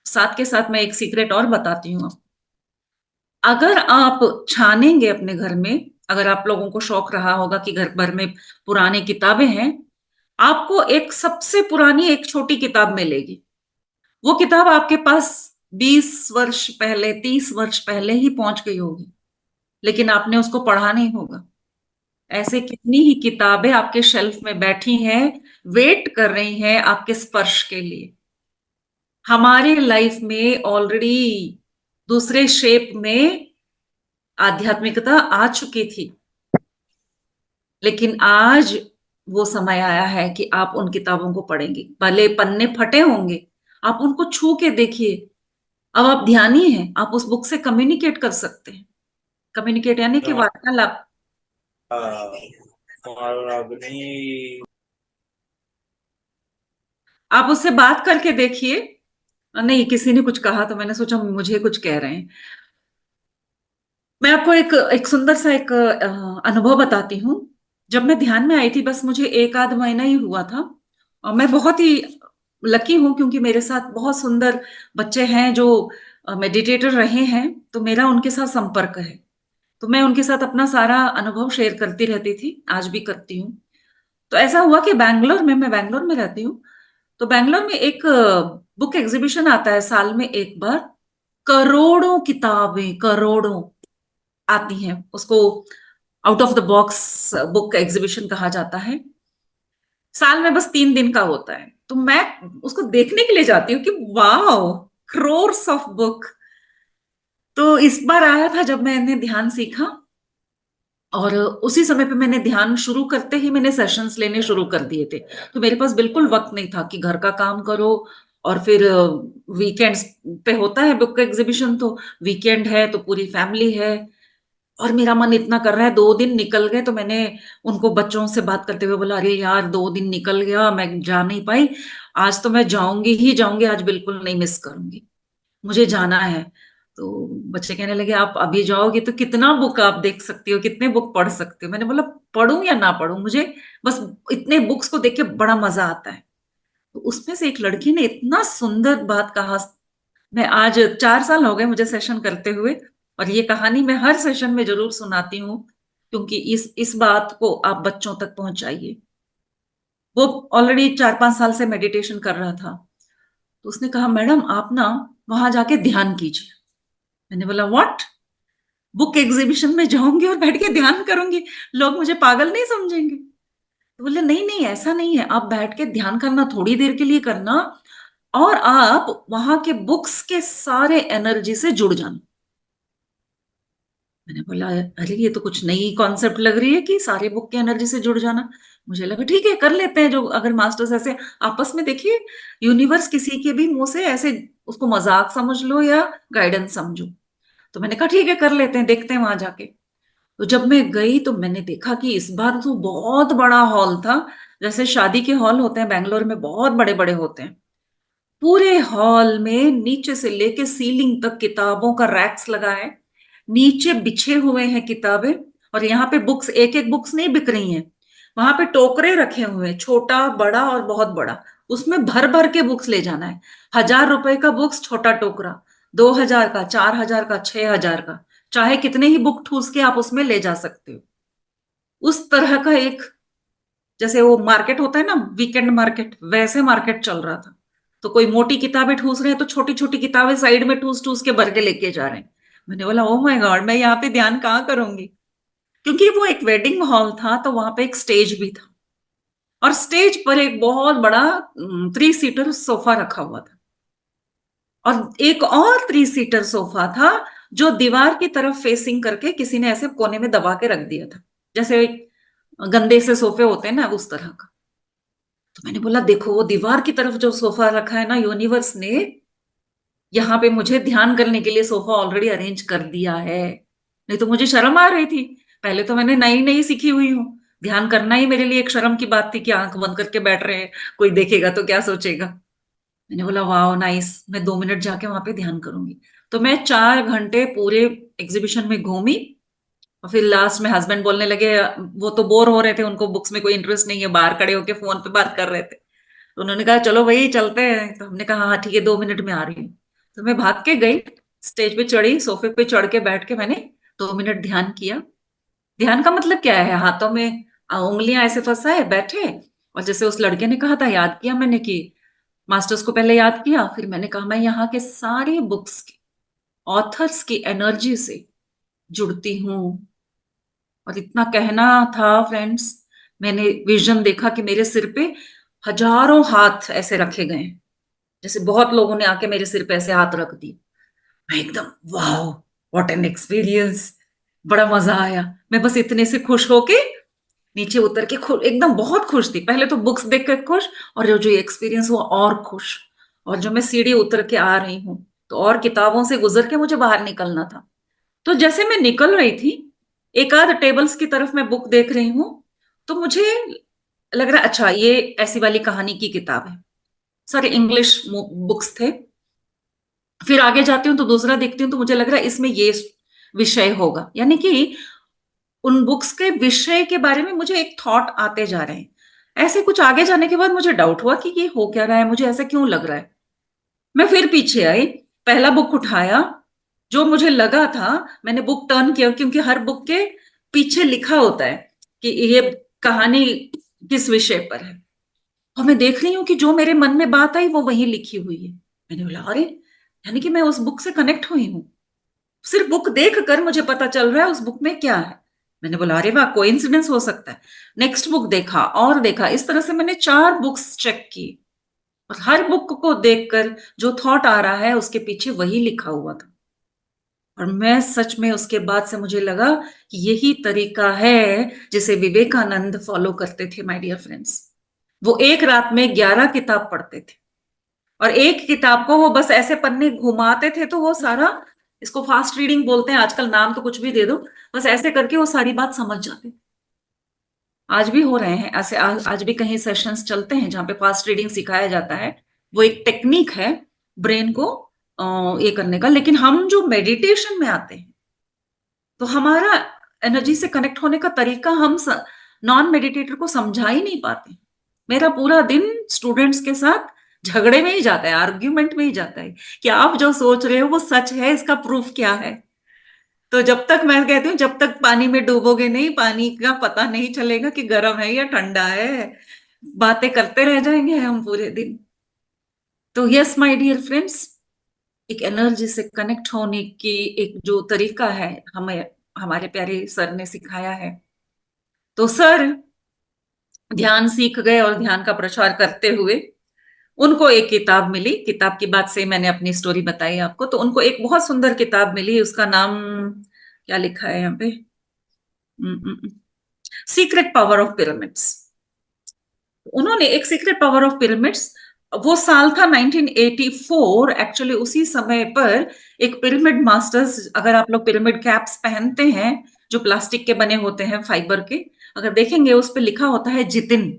साथ के साथ मैं एक सीक्रेट और बताती हूँ। अगर आप छानेंगे अपने घर में, अगर आप लोगों को शौक रहा होगा कि घर भर में पुरानी किताबें हैं, आपको एक सबसे पुरानी एक छोटी किताब मिलेगी। वो किताब आपके पास 20 वर्ष पहले, 30 वर्ष पहले ही पहुंच गई होगी, लेकिन आपने उसको पढ़ा नहीं होगा। ऐसे कितनी ही किताबें आपके शेल्फ में बैठी हैं, वेट कर रही हैं आपके स्पर्श के लिए। हमारे लाइफ में ऑलरेडी दूसरे शेप में आध्यात्मिकता आ चुकी थी, लेकिन आज वो समय आया है कि आप उन किताबों को पढ़ेंगे। भले पन्ने फटे होंगे, आप उनको छू के देखिए। अब आप ध्यानी हैं, आप उस बुक से कम्युनिकेट कर सकते हैं। कम्युनिकेट यानी कि वार्तालाप। आप उससे बात करके देखिए नहीं, किसी ने कुछ कहा तो मैंने सोचा मुझे कुछ कह रहे हैं। मैं आपको एक एक सुंदर सा एक अनुभव बताती हूँ। जब मैं ध्यान में आई थी, बस मुझे एक आध महीना ही हुआ था, और मैं बहुत ही लकी हूँ क्योंकि मेरे साथ बहुत सुंदर बच्चे हैं जो मेडिटेटर रहे हैं, तो मेरा उनके साथ संपर्क है। तो मैं उनके साथ अपना सारा अनुभव शेयर करती रहती थी, आज भी करती हूँ। तो ऐसा हुआ कि बैंगलोर में, मैं बैंगलोर में रहती हूँ, तो बैंगलोर में एक बुक एग्जीबिशन आता है साल में एक बार। करोड़ों किताबें, करोड़ों आती हैं उसको। Out of the box book exhibition कहा जाता है। साल में बस 3 दिन का होता है, तो मैं उसको देखने के लिए जाती हूँ कि वाह, क्रोर्स ऑफ बुक। तो इस बार आया था जब मैंने ध्यान सीखा, और उसी समय पे मैंने ध्यान शुरू करते ही मैंने सेशंस लेने शुरू कर दिए थे। तो मेरे पास बिल्कुल वक्त नहीं था कि घर का काम करो, और फिर वीकेंड्स पे होता है बुक एग्जीबिशन, तो वीकेंड है तो पूरी फैमिली है। और मेरा मन इतना कर रहा है, 2 दिन निकल गए, तो मैंने उनको बच्चों से बात करते हुए बोला, अरे यार 2 दिन निकल गया, मैं जा नहीं पाई। आज तो मैं जाऊंगी ही जाऊंगी, आज बिल्कुल नहीं मिस करूंगी, मुझे जाना है। तो बच्चे कहने लगे, आप अभी जाओगे तो कितना बुक आप देख सकती हो, कितने बुक पढ़ सकती हो। मैंने बोला, पढ़ूं या ना पढ़ूं, मुझे बस इतने बुक्स को देख के बड़ा मजा आता है। तो उसमें से एक लड़की ने इतना सुंदर बात कहा। मैं आज 4 साल हो गए मुझे सेशन करते हुए, और ये कहानी मैं हर सेशन में जरूर सुनाती हूँ, क्योंकि इस बात को आप बच्चों तक पहुंचाइए। वो ऑलरेडी 4-5 साल से मेडिटेशन कर रहा था। तो उसने कहा, मैडम आप ना वहां जाके ध्यान कीजिए। मैंने बोला, व्हाट? बुक एग्जीबिशन में जाऊंगी और बैठ के ध्यान करूंगी, लोग मुझे पागल नहीं समझेंगे? तो बोले, नहीं नहीं, ऐसा नहीं है, आप बैठ के ध्यान करना, थोड़ी देर के लिए करना, और आप वहां के बुक्स के सारे एनर्जी से जुड़ जाना। मैंने बोला, अरे ये तो कुछ नई कॉन्सेप्ट लग रही है कि सारे बुक की एनर्जी से जुड़ जाना। मुझे लगा ठीक है, कर लेते हैं, जो अगर मास्टर्स ऐसे आपस में, देखिए, यूनिवर्स किसी के भी मुंह से ऐसे, उसको मजाक समझ लो या गाइडेंस समझो। तो मैंने कहा ठीक है, कर लेते हैं, देखते हैं वहां जाके। तो जब मैं गई तो मैंने देखा कि इस बार तो बहुत बड़ा हॉल था। जैसे शादी के हॉल होते हैं बैंगलोर में, बहुत बड़े बड़े होते हैं। पूरे हॉल में नीचे से लेके सीलिंग तक किताबों का रैक्स लगा है, नीचे बिछे हुए हैं किताबें। और यहाँ पे बुक्स, एक एक बुक्स नहीं बिक रही हैं, वहां पे टोकरे रखे हुए हैं, छोटा बड़ा और बहुत बड़ा। उसमें भर भर के बुक्स ले जाना है। 1,000 रुपए का बुक्स छोटा टोकरा, 2,000 का, 4,000 का, 6,000 का, चाहे कितने ही बुक ठूस के आप उसमें ले जा सकते हो। उस तरह का एक, जैसे वो मार्केट होता है ना, वीकेंड मार्केट, वैसे मार्केट चल रहा था। तो कोई मोटी किताबें ठूस रहे हैं तो छोटी छोटी किताबें साइड में ठूस ठूस के भर के लेके जा रहे हैं। मैंने बोला, ओह माय गॉड, मैं यहाँ पे ध्यान कहाँ करूंगी? क्योंकि वो एक वेडिंग हॉल था, तो वहां पे एक स्टेज भी था, और स्टेज पर एक बहुत बड़ा 3 सीटर सोफा रखा हुआ था, और एक और 3 सीटर सोफा था जो दीवार की तरफ फेसिंग करके किसी ने ऐसे कोने में दबा के रख दिया था, जैसे एक गंदे से सोफे होते हैं ना, उस तरह का। तो मैंने बोला, देखो वो दीवार की तरफ जो सोफा रखा है ना, यूनिवर्स ने यहाँ पे मुझे ध्यान करने के लिए सोफा ऑलरेडी अरेंज कर दिया है। नहीं तो मुझे शर्म आ रही थी। पहले तो मैंने नई नई सीखी हुई हूँ, ध्यान करना ही मेरे लिए एक शर्म की बात थी कि आंख बंद करके बैठ रहे हैं, कोई देखेगा तो क्या सोचेगा। मैंने बोला, वाह नाइस, मैं 2 मिनट जाके वहां पे ध्यान करूंगी। तो मैं 4 घंटे पूरे एग्जीबिशन में घूमी, और फिर लास्ट में हस्बैंड बोलने लगे, वो तो बोर हो रहे थे, उनको बुक्स में कोई इंटरेस्ट नहीं है, बाहर खड़े होके फोन पे बात कर रहे थे। तो उन्होंने कहा, चलो भाई चलते हैं। तो हमने कहा, हाँ ठीक है, 2 मिनट में आ रही हूँ। तो मैं भाग के गई, स्टेज पे चढ़ी, सोफे पे चढ़ के बैठ के मैंने 2 मिनट ध्यान किया। ध्यान का मतलब क्या है? हाथों में उंगलियां ऐसे फंसाए बैठे, और जैसे उस लड़के ने कहा था, याद किया मैंने कि मास्टर्स को पहले याद किया, फिर मैंने कहा मैं यहाँ के सारे बुक्स के ऑथर्स की एनर्जी से जुड़ती हूँ। और इतना कहना था फ्रेंड्स, मैंने विजन देखा कि मेरे सिर पे हजारों हाथ ऐसे रखे गए हैं, जैसे बहुत लोगों ने आके मेरे सिर पे ऐसे हाथ रख दिए। मैं एकदम, वाह, व्हाट एन एक्सपीरियंस, बड़ा मजा आया। मैं बस इतने से खुश होके नीचे उतर के एकदम बहुत खुश थी। पहले तो बुक्स देख कर खुश, और जो जो एक्सपीरियंस हुआ और खुश। और जो मैं सीढ़ी उतर के आ रही हूँ, तो और किताबों से गुजर के मुझे बाहर निकलना था। तो जैसे मैं निकल रही थी, एक आध टेबल्स की तरफ मैं बुक देख रही हूँ, तो मुझे लग रहा है, अच्छा ये ऐसी वाली कहानी की किताब है। सारे इंग्लिश बुक्स थे। फिर आगे जाती हूँ तो दूसरा देखती हूँ तो मुझे लग रहा है इसमें ये विषय होगा, यानी कि उन बुक्स के विषय के बारे में मुझे एक थॉट आते जा रहे हैं। ऐसे कुछ आगे जाने के बाद मुझे डाउट हुआ कि ये हो क्या रहा है, मुझे ऐसा क्यों लग रहा है। मैं फिर पीछे आई, पहला बुक उठाया, जो मुझे लगा था, मैंने बुक टर्न किया, क्योंकि हर बुक के पीछे लिखा होता है कि ये कहानी किस विषय पर है। और मैं देख रही हूँ कि जो मेरे मन में बात आई वो वहीं लिखी हुई है। मैंने बोला अरे, यानी कि मैं उस बुक से कनेक्ट हुई हूँ। सिर्फ बुक देख कर मुझे पता चल रहा है उस बुक में क्या है। मैंने बोला अरे वाह, कोइंसिडेंस हो सकता है। नेक्स्ट बुक देखा और देखा, इस तरह से मैंने 4 बुक्स चेक की, और हर बुक को देखकर जो थॉट आ रहा है उसके पीछे वही लिखा हुआ था। और मैं सच में उसके बाद से मुझे लगा कि यही तरीका है जिसे विवेकानंद फॉलो करते थे माय डियर फ्रेंड्स। वो एक रात में 11 किताब पढ़ते थे, और एक किताब को वो बस ऐसे पन्ने घुमाते थे तो वो सारा, इसको फास्ट रीडिंग बोलते हैं आजकल, नाम तो कुछ भी दे दो, बस ऐसे करके वो सारी बात समझ जाते। आज भी हो रहे हैं ऐसे, आज भी कहीं सेशंस चलते हैं जहाँ पे फास्ट रीडिंग सिखाया जाता है। वो एक टेक्निक है ब्रेन को ये करने का। लेकिन हम जो मेडिटेशन में आते हैं तो हमारा एनर्जी से कनेक्ट होने का तरीका हम नॉन मेडिटेटर को समझा ही नहीं पाते। मेरा पूरा दिन स्टूडेंट्स के साथ झगड़े में ही जाता है, आर्ग्यूमेंट में ही जाता है कि आप जो सोच रहे हो वो सच है, इसका प्रूफ क्या है। तो जब तक, मैं कहती हूँ, जब तक पानी में डूबोगे नहीं, पानी का पता नहीं चलेगा कि गर्म है या ठंडा है। बातें करते रह जाएंगे हम पूरे दिन। तो यस माय डियर फ्रेंड्स, एक एनर्जी से कनेक्ट होने की एक जो तरीका है, हमें हमारे प्यारे सर ने सिखाया है। तो सर ध्यान सीख गए और ध्यान का प्रचार करते हुए उनको एक किताब मिली। किताब की बात से मैंने अपनी स्टोरी बताई आपको, तो उनको एक बहुत सुंदर किताब मिली, उसका नाम क्या लिखा है यहाँ पे, सीक्रेट पावर ऑफ पिरामिड्स। उन्होंने एक सीक्रेट पावर ऑफ पिरामिड्स, वो साल था 1984 एक्चुअली। उसी समय पर एक पिरामिड मास्टर्स, अगर आप लोग पिरामिड कैप्स पहनते हैं जो प्लास्टिक के बने होते हैं, फाइबर के, अगर देखेंगे उस पर लिखा होता है जितिन।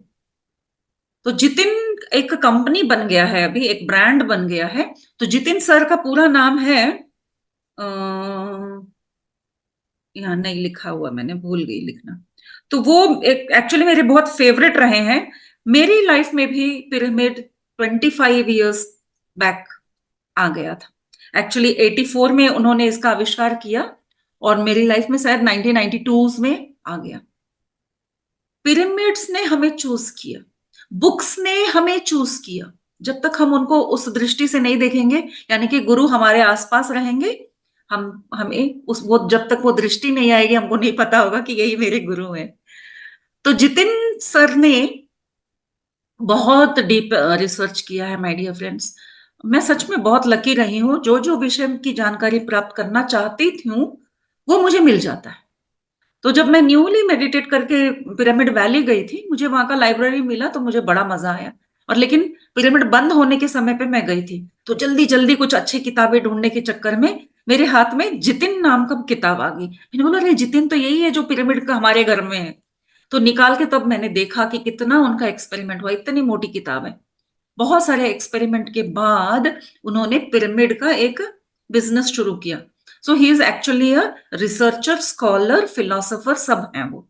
तो जितिन एक कंपनी बन गया है, अभी एक ब्रांड बन गया है। तो जितिन सर का पूरा नाम है, यहाँ नहीं लिखा हुआ, मैंने भूल गई लिखना। तो वो एक एक्चुअली मेरे बहुत फेवरेट रहे हैं। मेरी लाइफ में भी पिरामिड 25 ईयर्स बैक आ गया था। एक्चुअली 84 में उन्होंने इसका आविष्कार किया, और मेरी लाइफ में शायद 1992 में आ गया। पिरामिड्स ने हमें चूज किया, बुक्स ने हमें चूज किया। जब तक हम उनको उस दृष्टि से नहीं देखेंगे, यानी कि गुरु हमारे आसपास रहेंगे, हम हमें उस वो जब तक वो दृष्टि नहीं आएगी हमको नहीं पता होगा कि यही मेरे गुरु हैं। तो जितिन सर ने बहुत डीप रिसर्च किया है माय डियर फ्रेंड्स। मैं सच में बहुत लकी रही हूँ, जो जो विषय की जानकारी प्राप्त करना चाहती थी वो मुझे मिल जाता है। तो जब मैं न्यूली मेडिटेट करके पिरामिड वैली गई थी, मुझे वहां का लाइब्रेरी मिला तो मुझे बड़ा मजा आया। और लेकिन पिरामिड बंद होने के समय पे मैं गई थी, तो जल्दी जल्दी कुछ अच्छी किताबें ढूंढने के चक्कर में मेरे हाथ में जितिन नाम का किताब आ गई। मैंने बोला अरे जितिन तो यही है जो पिरामिड का हमारे घर में है। तो निकाल के तब मैंने देखा कि कितना उनका एक्सपेरिमेंट हुआ, इतनी मोटी किताब है। बहुत सारे एक्सपेरिमेंट के बाद उन्होंने पिरामिड का एक बिजनेस शुरू किया। So he is actually a researcher, scholar, philosopher, सब हैं वो।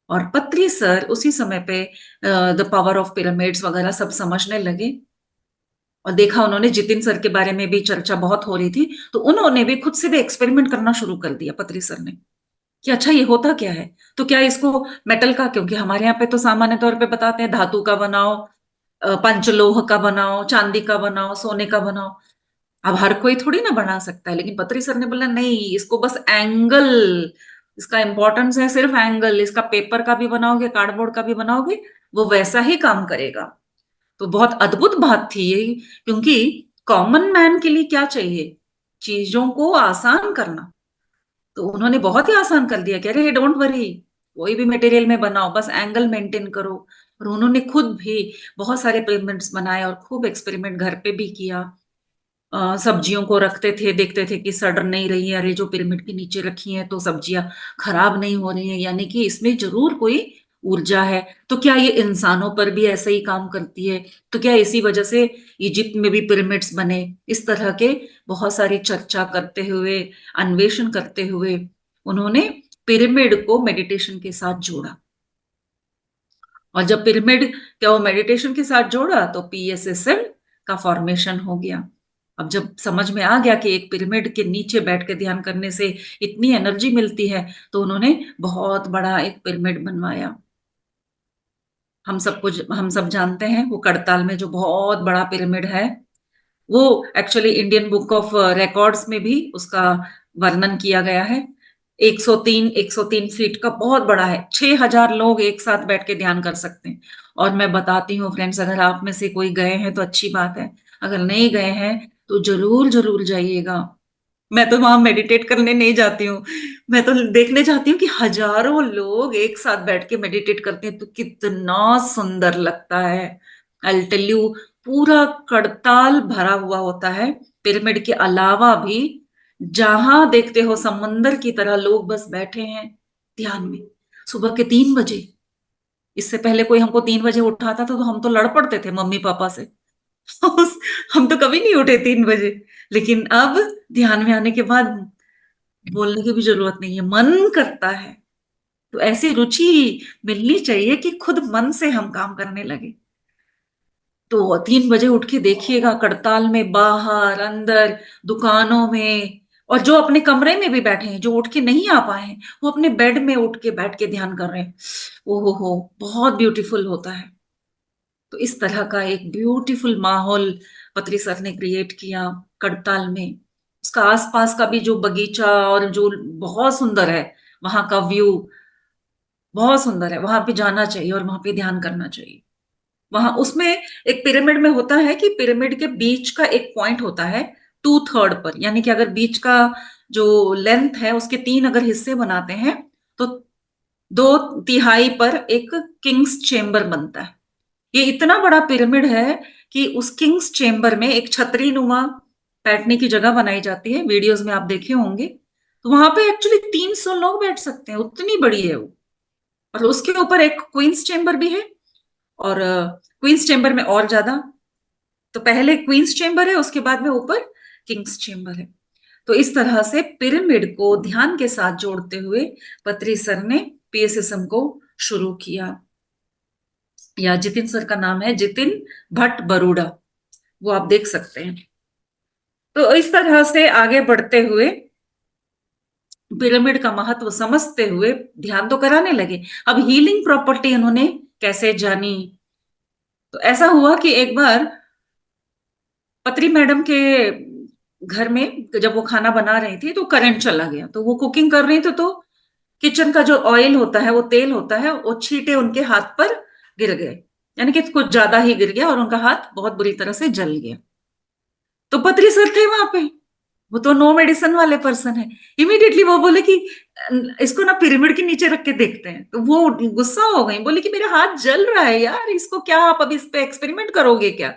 और पत्री सर उसी समय पे द पावर ऑफ पिरामिड्स वगैरह सब समझने लगे, और देखा उन्होंने जितिन सर के बारे में भी चर्चा बहुत हो रही थी, तो उन्होंने भी खुद से भी एक्सपेरिमेंट करना शुरू कर दिया पत्री सर ने, कि अच्छा ये होता क्या है। तो क्या इसको मेटल का, क्योंकि हमारे यहाँ पे तो सामान्य तौर पे बताते हैं धातु का बनाओ, पंचलोह का बनाओ, चांदी का बनाओ, सोने का बनाओ। अब हर कोई थोड़ी ना बना सकता है, लेकिन पत्री सर ने बोला नहीं, इसको बस एंगल, इसका इंपॉर्टेंस है सिर्फ एंगल। इसका पेपर का भी बनाओगे, कार्डबोर्ड का भी बनाओगे, वो वैसा ही काम करेगा। तो बहुत अद्भुत बात थी ये, क्योंकि कॉमन मैन के लिए क्या चाहिए, चीजों को आसान करना। तो उन्होंने बहुत ही आसान कर दिया, कह रहे डोंट वरी, कोई भी मटेरियल में बनाओ, बस एंगल मेंटेन करो। और उन्होंने खुद भी बहुत सारे पिरामिड्स बनाए और खूब एक्सपेरिमेंट घर पे भी किया। सब्जियों को रखते थे, देखते थे कि सड़ नहीं रही है, अरे जो पिरामिड के नीचे रखी है तो सब्जियां खराब नहीं हो रही हैं, यानी कि इसमें जरूर कोई ऊर्जा है। तो क्या ये इंसानों पर भी ऐसा ही काम करती है? तो क्या इसी वजह से इजिप्ट में भी पिरामिड्स बने? इस तरह के बहुत सारी चर्चा करते हुए, अन्वेषण करते हुए उन्होंने पिरामिड को मेडिटेशन के साथ जोड़ा। और जब पिरामिड क्या वो मेडिटेशन के साथ जोड़ा तो पीएसएसएम का फॉर्मेशन हो गया। अब जब समझ में आ गया कि एक पिरामिड के नीचे बैठ के ध्यान करने से इतनी एनर्जी मिलती है, तो उन्होंने बहुत बड़ा एक पिरामिड बनवाया। हम सब जानते हैं वो करताल में जो बहुत बड़ा पिरामिड है, वो actually Indian book of records में भी उसका वर्णन किया गया है। 103 फीट का बहुत बड़ा है। 6000 लोग एक साथ बैठ के ध्यान कर सकते हैं। और मैं बताती हूँ फ्रेंड्स, अगर आप में से कोई गए हैं तो अच्छी बात है, अगर नहीं गए हैं तो जरूर जरूर जाइएगा। मैं तो वहां मेडिटेट करने नहीं जाती हूँ, मैं तो देखने जाती हूँ कि हजारों लोग एक साथ बैठ के मेडिटेट करते हैं, तो कितना सुंदर लगता है। आई टेल यू, पूरा कड़ताल भरा हुआ होता है। पिरामिड के अलावा भी जहां देखते हो समंदर की तरह लोग बस बैठे हैं ध्यान में। सुबह के 3 बजे, इससे पहले कोई हमको 3 बजे उठाता था तो हम तो लड़ पड़ते थे मम्मी पापा से। हम तो कभी नहीं उठे 3 बजे। लेकिन अब ध्यान में आने के बाद बोलने की भी जरूरत नहीं है, मन करता है। तो ऐसी रुचि मिलनी चाहिए कि खुद मन से हम काम करने लगे। तो 3 बजे उठ के देखिएगा, कड़ताल में बाहर अंदर, दुकानों में, और जो अपने कमरे में भी बैठे हैं, जो उठ के नहीं आ पाए हैं, वो अपने बेड में उठ के बैठ के ध्यान कर रहे हैं। ओहो हो, बहुत ब्यूटीफुल होता है। तो इस तरह का एक ब्यूटीफुल माहौल पत्री सर ने क्रिएट किया कड़ताल में। उसका आसपास का भी जो बगीचा और जो बहुत सुंदर है, वहां का व्यू बहुत सुंदर है। वहां पे जाना चाहिए और वहां पे ध्यान करना चाहिए। वहां उसमें एक पिरामिड में होता है कि पिरामिड के बीच का एक पॉइंट होता है 2/3 पर, यानी कि अगर बीच का जो लेंथ है उसके 3 अगर हिस्से बनाते हैं, तो 2/3 पर एक किंग्स चेम्बर बनता है। ये इतना बड़ा पिरामिड है कि उस किंग्स चेम्बर में एक छतरी नुमा बैठने की जगह बनाई जाती है, वीडियोस में आप देखे होंगे। तो वहां पे एक्चुअली 300 लोग बैठ सकते हैं, उतनी बड़ी है वो। और उसके ऊपर एक क्वींस चेम्बर भी है, और क्वींस चेम्बर में और ज्यादा। तो पहले क्वींस चेम्बर है, उसके बाद में ऊपर किंग्स चेम्बर है। तो इस तरह से पिरामिड को ध्यान के साथ जोड़ते हुए पत्री सर ने पीएसएसएम को शुरू किया। या जितिन सर का नाम है जितिन भट्ट बरूड़ा, वो आप देख सकते हैं। तो इस तरह से आगे बढ़ते हुए पिरामिड का महत्व समझते हुए ध्यान तो कराने लगे। अब हीलिंग प्रॉपर्टी उन्होंने कैसे जानी? तो ऐसा हुआ कि एक बार पत्री मैडम के घर में जब वो खाना बना रही थी तो करंट चला गया। तो वो कुकिंग कर रही थी, तो किचन का जो ऑयल होता है, वो तेल होता है, वो छींटे उनके हाथ पर गिर गए। यानी कि कुछ ज्यादा ही गिर गया और उनका हाथ बहुत बुरी तरह से जल गया। तो पत्री सर थे वहां पे, वो तो नो मेडिसिन वाले पर्सन है। इमीडिएटली वो बोले कि इसको ना पिरामिड के नीचे रख के देखते हैं। तो वो गुस्सा हो गई, बोले कि मेरा हाथ जल रहा है यार, इसको क्या आप अभी इस पे एक्सपेरिमेंट करोगे क्या?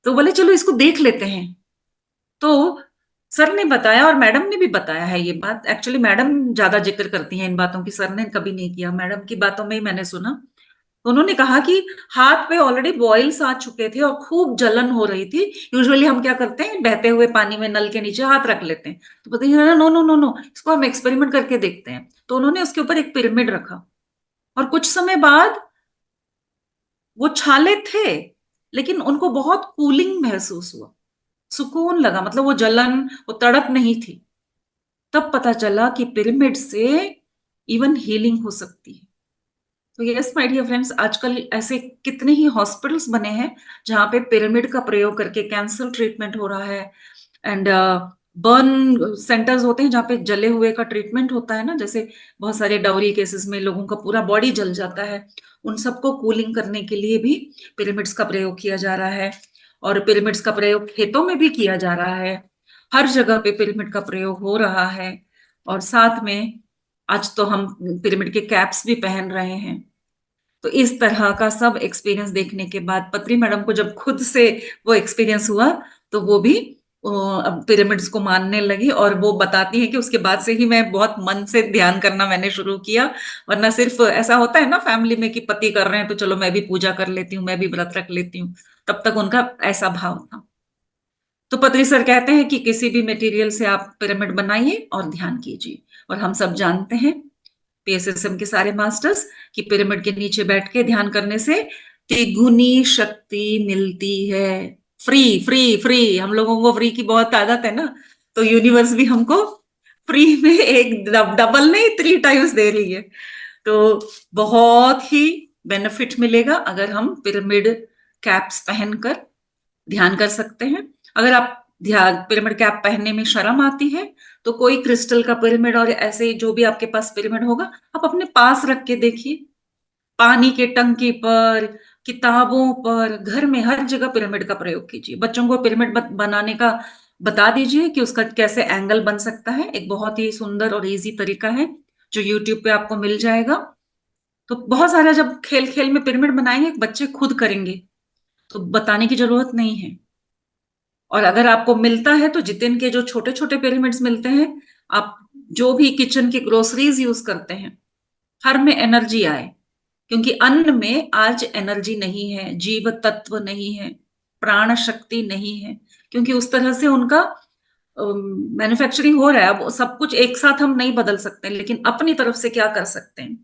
तो बोले चलो इसको देख लेते हैं। तो सर ने बताया और मैडम ने भी बताया है ये बात। एक्चुअली मैडम ज्यादा जिक्र करती हैं इन बातों की, सर ने कभी नहीं किया। मैडम की बातों में ही मैंने सुना। तो उन्होंने कहा कि हाथ पे ऑलरेडी बॉइल्स आ चुके थे और खूब जलन हो रही थी। यूजुअली हम क्या करते हैं, बहते हुए पानी में नल के नीचे हाथ रख लेते हैं। तो पता नहीं, नो नो नो नो, इसको हम एक्सपेरिमेंट करके देखते हैं। तो उन्होंने उसके ऊपर एक पिरामिड रखा, और कुछ समय बाद वो छाले थे, लेकिन उनको बहुत कूलिंग महसूस हुआ, सुकून लगा, मतलब वो जलन, वो तड़प नहीं थी। तब पता चला कि पिरामिड से इवन हीलिंग हो सकती है। तो यस माय डियर फ्रेंड्स, आजकल ऐसे कितने ही हॉस्पिटल्स बने हैं जहां पे पिरामिड का प्रयोग करके कैंसर ट्रीटमेंट हो रहा है। एंड बर्न सेंटर्स होते हैं जहाँ पे जले हुए का ट्रीटमेंट होता है ना, जैसे बहुत सारे डाउरी केसेस में लोगों का पूरा बॉडी जल जाता है। उन सबको कूलिंग करने के लिए भी पिरामिड्स का प्रयोग किया जा रहा है। और पिरामिड्स का प्रयोग खेतों में भी किया जा रहा है। हर जगह पे पिरामिड का प्रयोग हो रहा है। और साथ में आज तो हम पिरामिड के कैप्स भी पहन रहे हैं। तो इस तरह का सब एक्सपीरियंस देखने के बाद पत्री मैडम को जब खुद से वो एक्सपीरियंस हुआ, तो वो भी अब पिरामिड्स को मानने लगी, और वो बताती है कि उसके बाद से ही मैं बहुत मन से ध्यान करना मैंने शुरू किया। वरना सिर्फ ऐसा होता है ना फैमिली में कि पति कर रहे हैं तो चलो मैं भी पूजा कर लेती हूँ, मैं भी व्रत रख लेती हूँ। तब तक उनका ऐसा भाव था। तो पत्री सर कहते हैं कि किसी भी मटेरियल से आप पिरामिड बनाइए और ध्यान कीजिए। और हम सब जानते हैं, पीएसएसएम के सारे मास्टर्स, कि पिरामिड के नीचे बैठ के ध्यान करने से तिगुनी शक्ति मिलती है। फ्री फ्री फ्री, हम लोगों को फ्री की बहुत आदत है ना, तो यूनिवर्स भी हमको फ्री में एक डबल नहीं 3 टाइम्स दे रही है। तो बहुत ही बेनिफिट मिलेगा अगर हम पिरामिड कैप्स पहनकर ध्यान कर सकते हैं। अगर आप ध्यान पिरामिड कैप पहनने में शर्म आती है, तो कोई क्रिस्टल का पिरामिड और ऐसे जो भी आपके पास पिरामिड होगा, आप अपने पास रख के देखिए। पानी के टंकी पर, किताबों पर, घर में हर जगह पिरामिड का प्रयोग कीजिए। बच्चों को पिरामिड बनाने का बता दीजिए कि उसका कैसे एंगल बन सकता है। एक बहुत ही सुंदर और इजी तरीका है जो यूट्यूब पे आपको मिल जाएगा। तो बहुत सारा, जब खेल खेल में पिरामिड बनाएंगे बच्चे खुद करेंगे, तो बताने की जरूरत नहीं है। और अगर आपको मिलता है तो जितिन के जो छोटे छोटे पिरामिड्स मिलते हैं, आप जो भी किचन की ग्रोसरीज यूज करते हैं, हर में एनर्जी आए। क्योंकि अन्न में आज एनर्जी नहीं है, जीव तत्व नहीं है, प्राण शक्ति नहीं है। क्योंकि उस तरह से उनका मैन्युफैक्चरिंग हो रहा है। अब सब कुछ एक साथ हम नहीं बदल सकते, लेकिन अपनी तरफ से क्या कर सकते हैं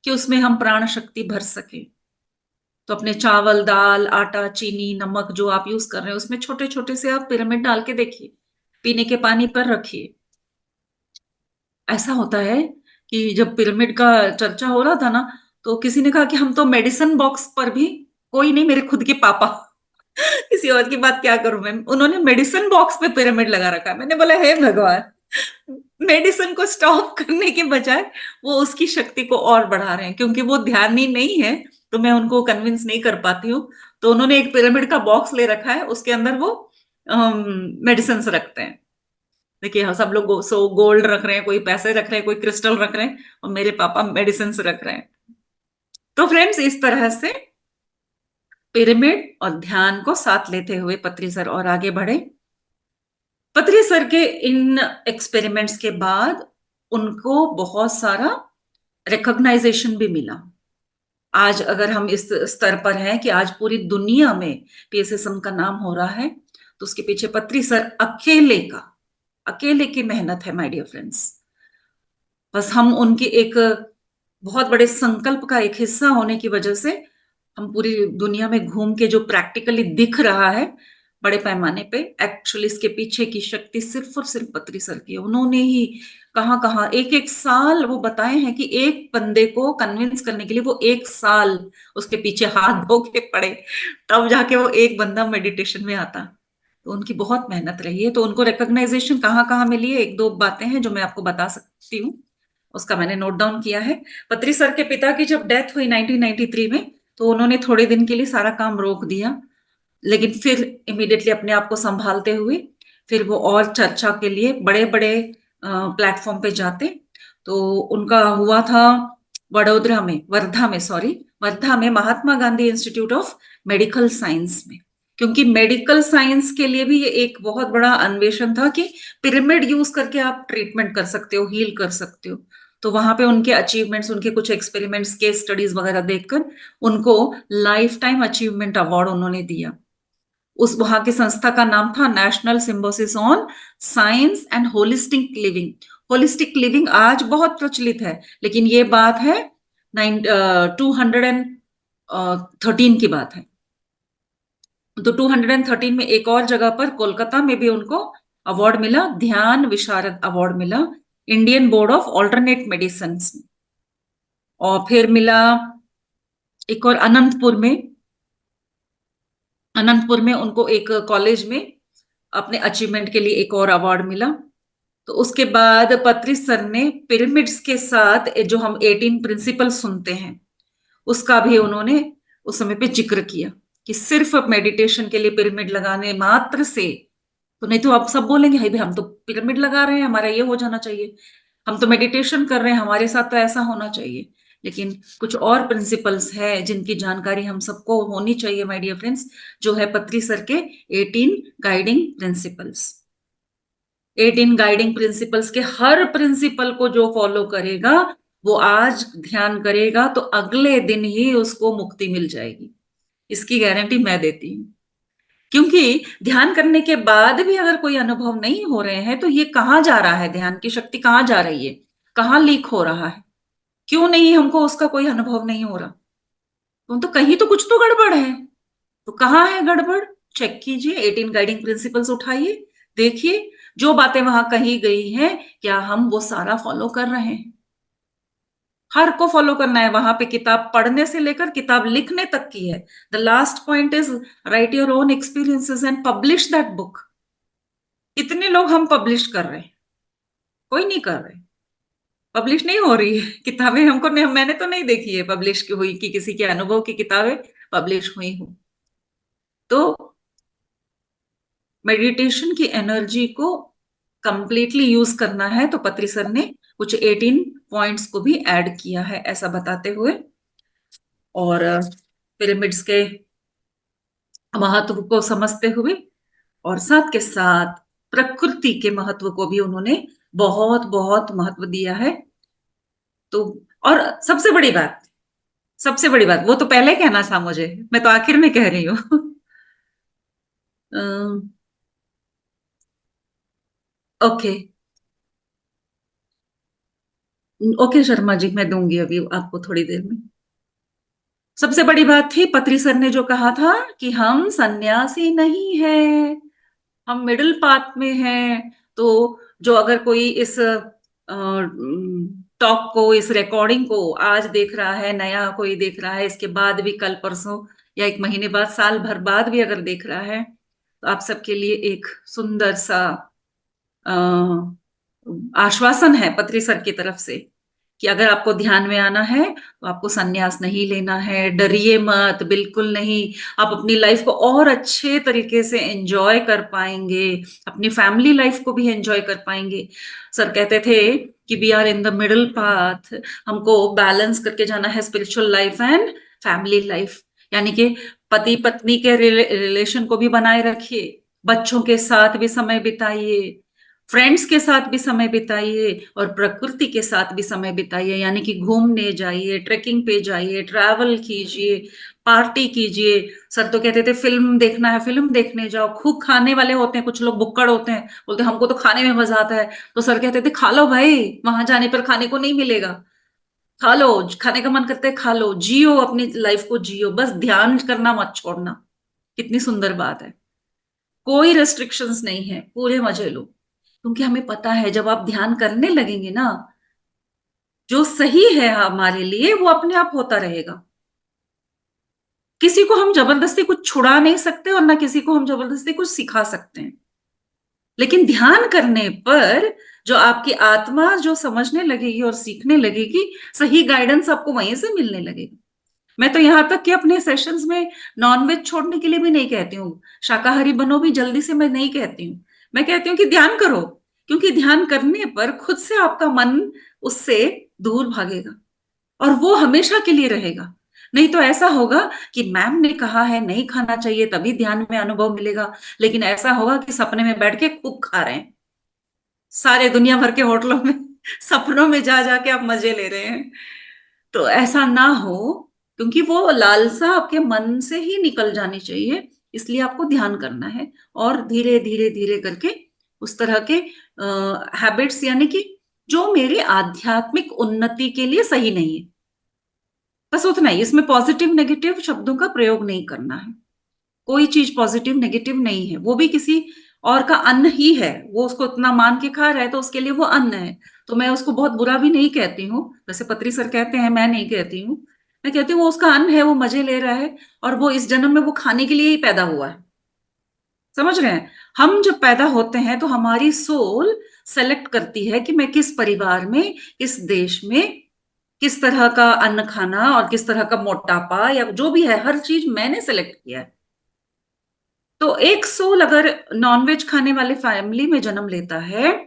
कि उसमें हम प्राण शक्ति भर सके। तो अपने चावल, दाल, आटा, चीनी, नमक जो आप यूज कर रहे हैं, उसमें छोटे छोटे से आप पिरामिड डाल के देखिए। पीने के पानी पर रखिए। ऐसा होता है कि जब पिरामिड का चर्चा हो रहा था ना, तो किसी ने कहा कि हम तो मेडिसिन बॉक्स पर भी, कोई नहीं, मेरे खुद के पापा किसी और की बात क्या करूं मैं, उन्होंने मेडिसिन बॉक्स पे पिरामिड लगा रखा है। मैंने बोला हे भगवान, मेडिसिन को स्टॉप करने के बजाय वो उसकी शक्ति को और बढ़ा रहे हैं। क्योंकि वो ध्यानी नहीं है, तो मैं उनको कन्विंस नहीं कर पाती हूँ। तो उन्होंने एक पिरामिड का बॉक्स ले रखा है, उसके अंदर वो मेडिसिन रखते हैं। देखिए, हम सब लोग सो गोल्ड रख रहे हैं, कोई पैसे रख रहे हैं, कोई क्रिस्टल रख रहे हैं, और मेरे पापा मेडिसिन रख रहे हैं। तो फ्रेंड्स, इस तरह से पिरामिड और ध्यान को साथ लेते हुए पत्री सर और आगे बढ़े। पत्री सर के इन एक्सपेरिमेंट्स के बाद उनको बहुत सारा रिकॉग्नाइजेशन भी मिला। आज अगर हम इस स्तर पर हैं कि आज पूरी दुनिया में पीएसएसएम का नाम हो रहा है, तो उसके पीछे पत्री सर अकेले की मेहनत है, माय डियर फ्रेंड्स। बस हम उनके एक बहुत बड़े संकल्प का एक हिस्सा होने की वजह से हम पूरी दुनिया में घूम के जो प्रैक्टिकली दिख रहा है बड़े पैमाने पे, एक्चुअली इसके पीछे की शक्ति सिर्फ और सिर्फ पत्री सर की है। उन्होंने ही कहाँ कहाँ एक एक साल वो बताए हैं कि एक बंदे को कन्विंस करने के लिए वो 1 साल उसके पीछे हाथ धो के पड़े, तब जाके वो एक बंदा मेडिटेशन में आता। तो उनकी बहुत मेहनत रही है। तो उनको रिकॉग्नाइजेशन कहाँ कहाँ मिली है, एक दो बातें हैं जो मैं आपको बता सकती हूँ, उसका मैंने नोट डाउन किया है। पत्री सर के पिता की जब डेथ हुई 1993 में, तो उन्होंने थोड़े दिन के लिए सारा काम रोक दिया, लेकिन फिर इमीडिएटली अपने आप को संभालते हुए फिर वो और चर्चा के लिए बड़े बड़े प्लेटफॉर्म पे जाते। तो उनका हुआ था वर्धा में Mahatma Gandhi institute of medical science में। क्योंकि मेडिकल साइंस के लिए भी ये एक बहुत बड़ा अन्वेषण था कि पिरामिड यूज करके आप ट्रीटमेंट कर सकते हो, हील कर सकते हो। तो वहां पे उनके अचीवमेंट्स, उनके कुछ एक्सपेरिमेंट्स, केस स्टडीज वगैरह देखकर उनको लाइफ टाइम अचीवमेंट अवार्ड उन्होंने दिया। उस वहां की संस्था का नाम था national Symbiosis on science and holistic living. Holistic living आज बहुत प्रचलित है, लेकिन ये बात है 213 की बात है। तो 213 में एक और जगह पर कोलकाता में भी उनको अवार्ड मिला, ध्यान विशारद अवार्ड मिला Indian board of alternate medicine. और फिर मिला एक और अनंतपुर में उनको एक कॉलेज में अपने अचीवमेंट के लिए एक और अवार्ड मिला। तो उसके बाद पत्री सर ने पिरामिड्स के साथ जो हम 18 प्रिंसिपल सुनते हैं, उसका भी उन्होंने उस समय पे जिक्र किया कि सिर्फ मेडिटेशन के लिए पिरामिड लगाने मात्र से, तो नहीं तो आप सब बोलेंगे हाय भाई हम तो पिरामिड लगा रहे हैं, हमारा ये हो जाना चाहिए, हम तो मेडिटेशन कर रहे हैं, हमारे साथ तो ऐसा होना चाहिए। लेकिन कुछ और प्रिंसिपल्स है जिनकी जानकारी हम सबको होनी चाहिए, माय डियर फ्रेंड्स, जो है पत्री सर के 18 गाइडिंग प्रिंसिपल्स। 18 गाइडिंग प्रिंसिपल्स के हर प्रिंसिपल को जो फॉलो करेगा, वो आज ध्यान करेगा तो अगले दिन ही उसको मुक्ति मिल जाएगी। इसकी गारंटी मैं देती हूँ। क्योंकि ध्यान करने के बाद भी अगर कोई अनुभव नहीं हो रहे हैं तो ये कहाँ जा रहा है, ध्यान की शक्ति कहाँ जा रही है, कहाँ लीक हो रहा है, क्यों नहीं हमको उसका कोई अनुभव नहीं हो रहा? तो कहीं तो कुछ तो गड़बड़ है। तो कहाँ है गड़बड़? चेक कीजिए, 18 गाइडिंग प्रिंसिपल्स उठाइए, देखिए जो बातें वहां कही गई हैं, क्या हम वो सारा फॉलो कर रहे हैं? हर को फॉलो करना है। वहां पे किताब पढ़ने से लेकर किताब लिखने तक की है। The last point is right your own experiences and publish that book. कितने लोग हम पब्लिश कर रहे हैं? कोई नहीं कर रहे। पब्लिश नहीं हो रही है किताबें, हमको नहीं, मैंने तो नहीं देखी है पब्लिश की हुई कि किसी के अनुभव की किताबें पब्लिश हुई हो। तो मेडिटेशन की एनर्जी को कंप्लीटली यूज करना है तो पत्री सर ने कुछ 18 पॉइंट्स को भी ऐड किया है ऐसा बताते हुए, और पिरामिड्स के महत्व को समझते हुए, और साथ के साथ प्रकृति के महत्व को भी उन्होंने बहुत बहुत महत्व दिया है। तो और सबसे बड़ी बात वो तो पहले कहना था मुझे, मैं तो आखिर में कह रही हूँ। ओके। ओके शर्मा जी, मैं दूंगी अभी आपको थोड़ी देर में। सबसे बड़ी बात थी पत्री सर ने जो कहा था कि हम सन्यासी नहीं है, हम मिडिल पाथ में हैं। तो जो अगर कोई इस टॉक को, इस रिकॉर्डिंग को आज देख रहा है, नया कोई देख रहा है, इसके बाद भी कल परसों या एक महीने बाद, साल भर बाद भी अगर देख रहा है, तो आप सबके लिए एक सुंदर सा अ, आश्वासन है पत्री सर की तरफ से कि अगर आपको ध्यान में आना है तो आपको संन्यास नहीं लेना है। डरिए मत, बिल्कुल नहीं। आप अपनी लाइफ को और अच्छे तरीके से एंजॉय कर पाएंगे, अपनी फैमिली लाइफ को भी एंजॉय कर पाएंगे। सर कहते थे कि we are in the middle path, हमको बैलेंस करके जाना है spiritual life and family life. यानी कि पति पत्नी के रिलेशन को भी बनाए रखिए, बच्चों के साथ भी समय बिताइए, फ्रेंड्स के साथ भी समय बिताइए, और प्रकृति के साथ भी समय बिताइए। यानी कि घूमने जाइए, ट्रेकिंग पे जाइए, ट्रैवल कीजिए, पार्टी कीजिए। सर तो कहते थे फिल्म देखना है फिल्म देखने जाओ। खूब खाने वाले होते हैं कुछ लोग, बुक्कड़ होते हैं, बोलते हमको तो खाने में मजा आता है। तो सर कहते थे खा लो भाई, वहां जाने पर खाने को नहीं मिलेगा। खा लो, खाने का मन करता है खा लो, जियो अपनी लाइफ को, जियो, बस ध्यान करना मत छोड़ना। कितनी सुंदर बात है। कोई रेस्ट्रिक्शंस नहीं है, पूरे मजे लो। क्योंकि हमें पता है जब आप ध्यान करने लगेंगे ना, जो सही है हमारे लिए वो अपने आप होता रहेगा। किसी को हम जबरदस्ती कुछ छुड़ा नहीं सकते और ना किसी को हम जबरदस्ती कुछ सिखा सकते हैं। लेकिन ध्यान करने पर जो आपकी आत्मा जो समझने लगेगी और सीखने लगेगी, सही गाइडेंस आपको वहीं से मिलने लगेगी। मैं तो यहां तक कि अपने सेशंस में नॉनवेज छोड़ने के लिए भी नहीं कहती हूँ, शाकाहारी बनो भी जल्दी से मैं नहीं कहती हूँ। मैं कहती हूँ कि ध्यान करो, क्योंकि ध्यान करने पर खुद से आपका मन उससे दूर भागेगा और वो हमेशा के लिए रहेगा। नहीं तो ऐसा होगा कि मैम ने कहा है नहीं खाना चाहिए तभी ध्यान में अनुभव मिलेगा, लेकिन ऐसा होगा कि सपने में बैठ के खूब खा रहे हैं सारे दुनिया भर के होटलों में, सपनों में जा जाके आप मजे ले रहे हैं। तो ऐसा ना हो, क्योंकि वो लालसा आपके मन से ही निकल जानी चाहिए। इसलिए आपको ध्यान करना है और धीरे धीरे धीरे करके उस तरह के हैबिट्स, यानी कि जो मेरी आध्यात्मिक उन्नति के लिए सही नहीं है, बस उतना ही। इसमें पॉजिटिव नेगेटिव शब्दों का प्रयोग नहीं करना है। कोई चीज पॉजिटिव नेगेटिव नहीं है, वो भी किसी और का अन्न ही है। वो उसको इतना मान के खा रहा है तो उसके लिए वो अन्न है। तो मैं उसको बहुत बुरा भी नहीं कहती हूँ, जैसे पत्री सर कहते हैं, मैं नहीं कहती हूँ। मैं कहती हूँ वो उसका अन्न है, वो मजे ले रहा है, और वो इस जन्म में वो खाने के लिए ही पैदा हुआ है। समझ रहे हैं? हम जब पैदा होते हैं तो हमारी सोल सेलेक्ट करती है कि मैं किस परिवार में, किस देश में, किस तरह का अन्न खाना और किस तरह का मोटापा या जो भी है, हर चीज मैंने सेलेक्ट किया है। तो एक सोल अगर नॉनवेज खाने वाले फैमिली में जन्म लेता है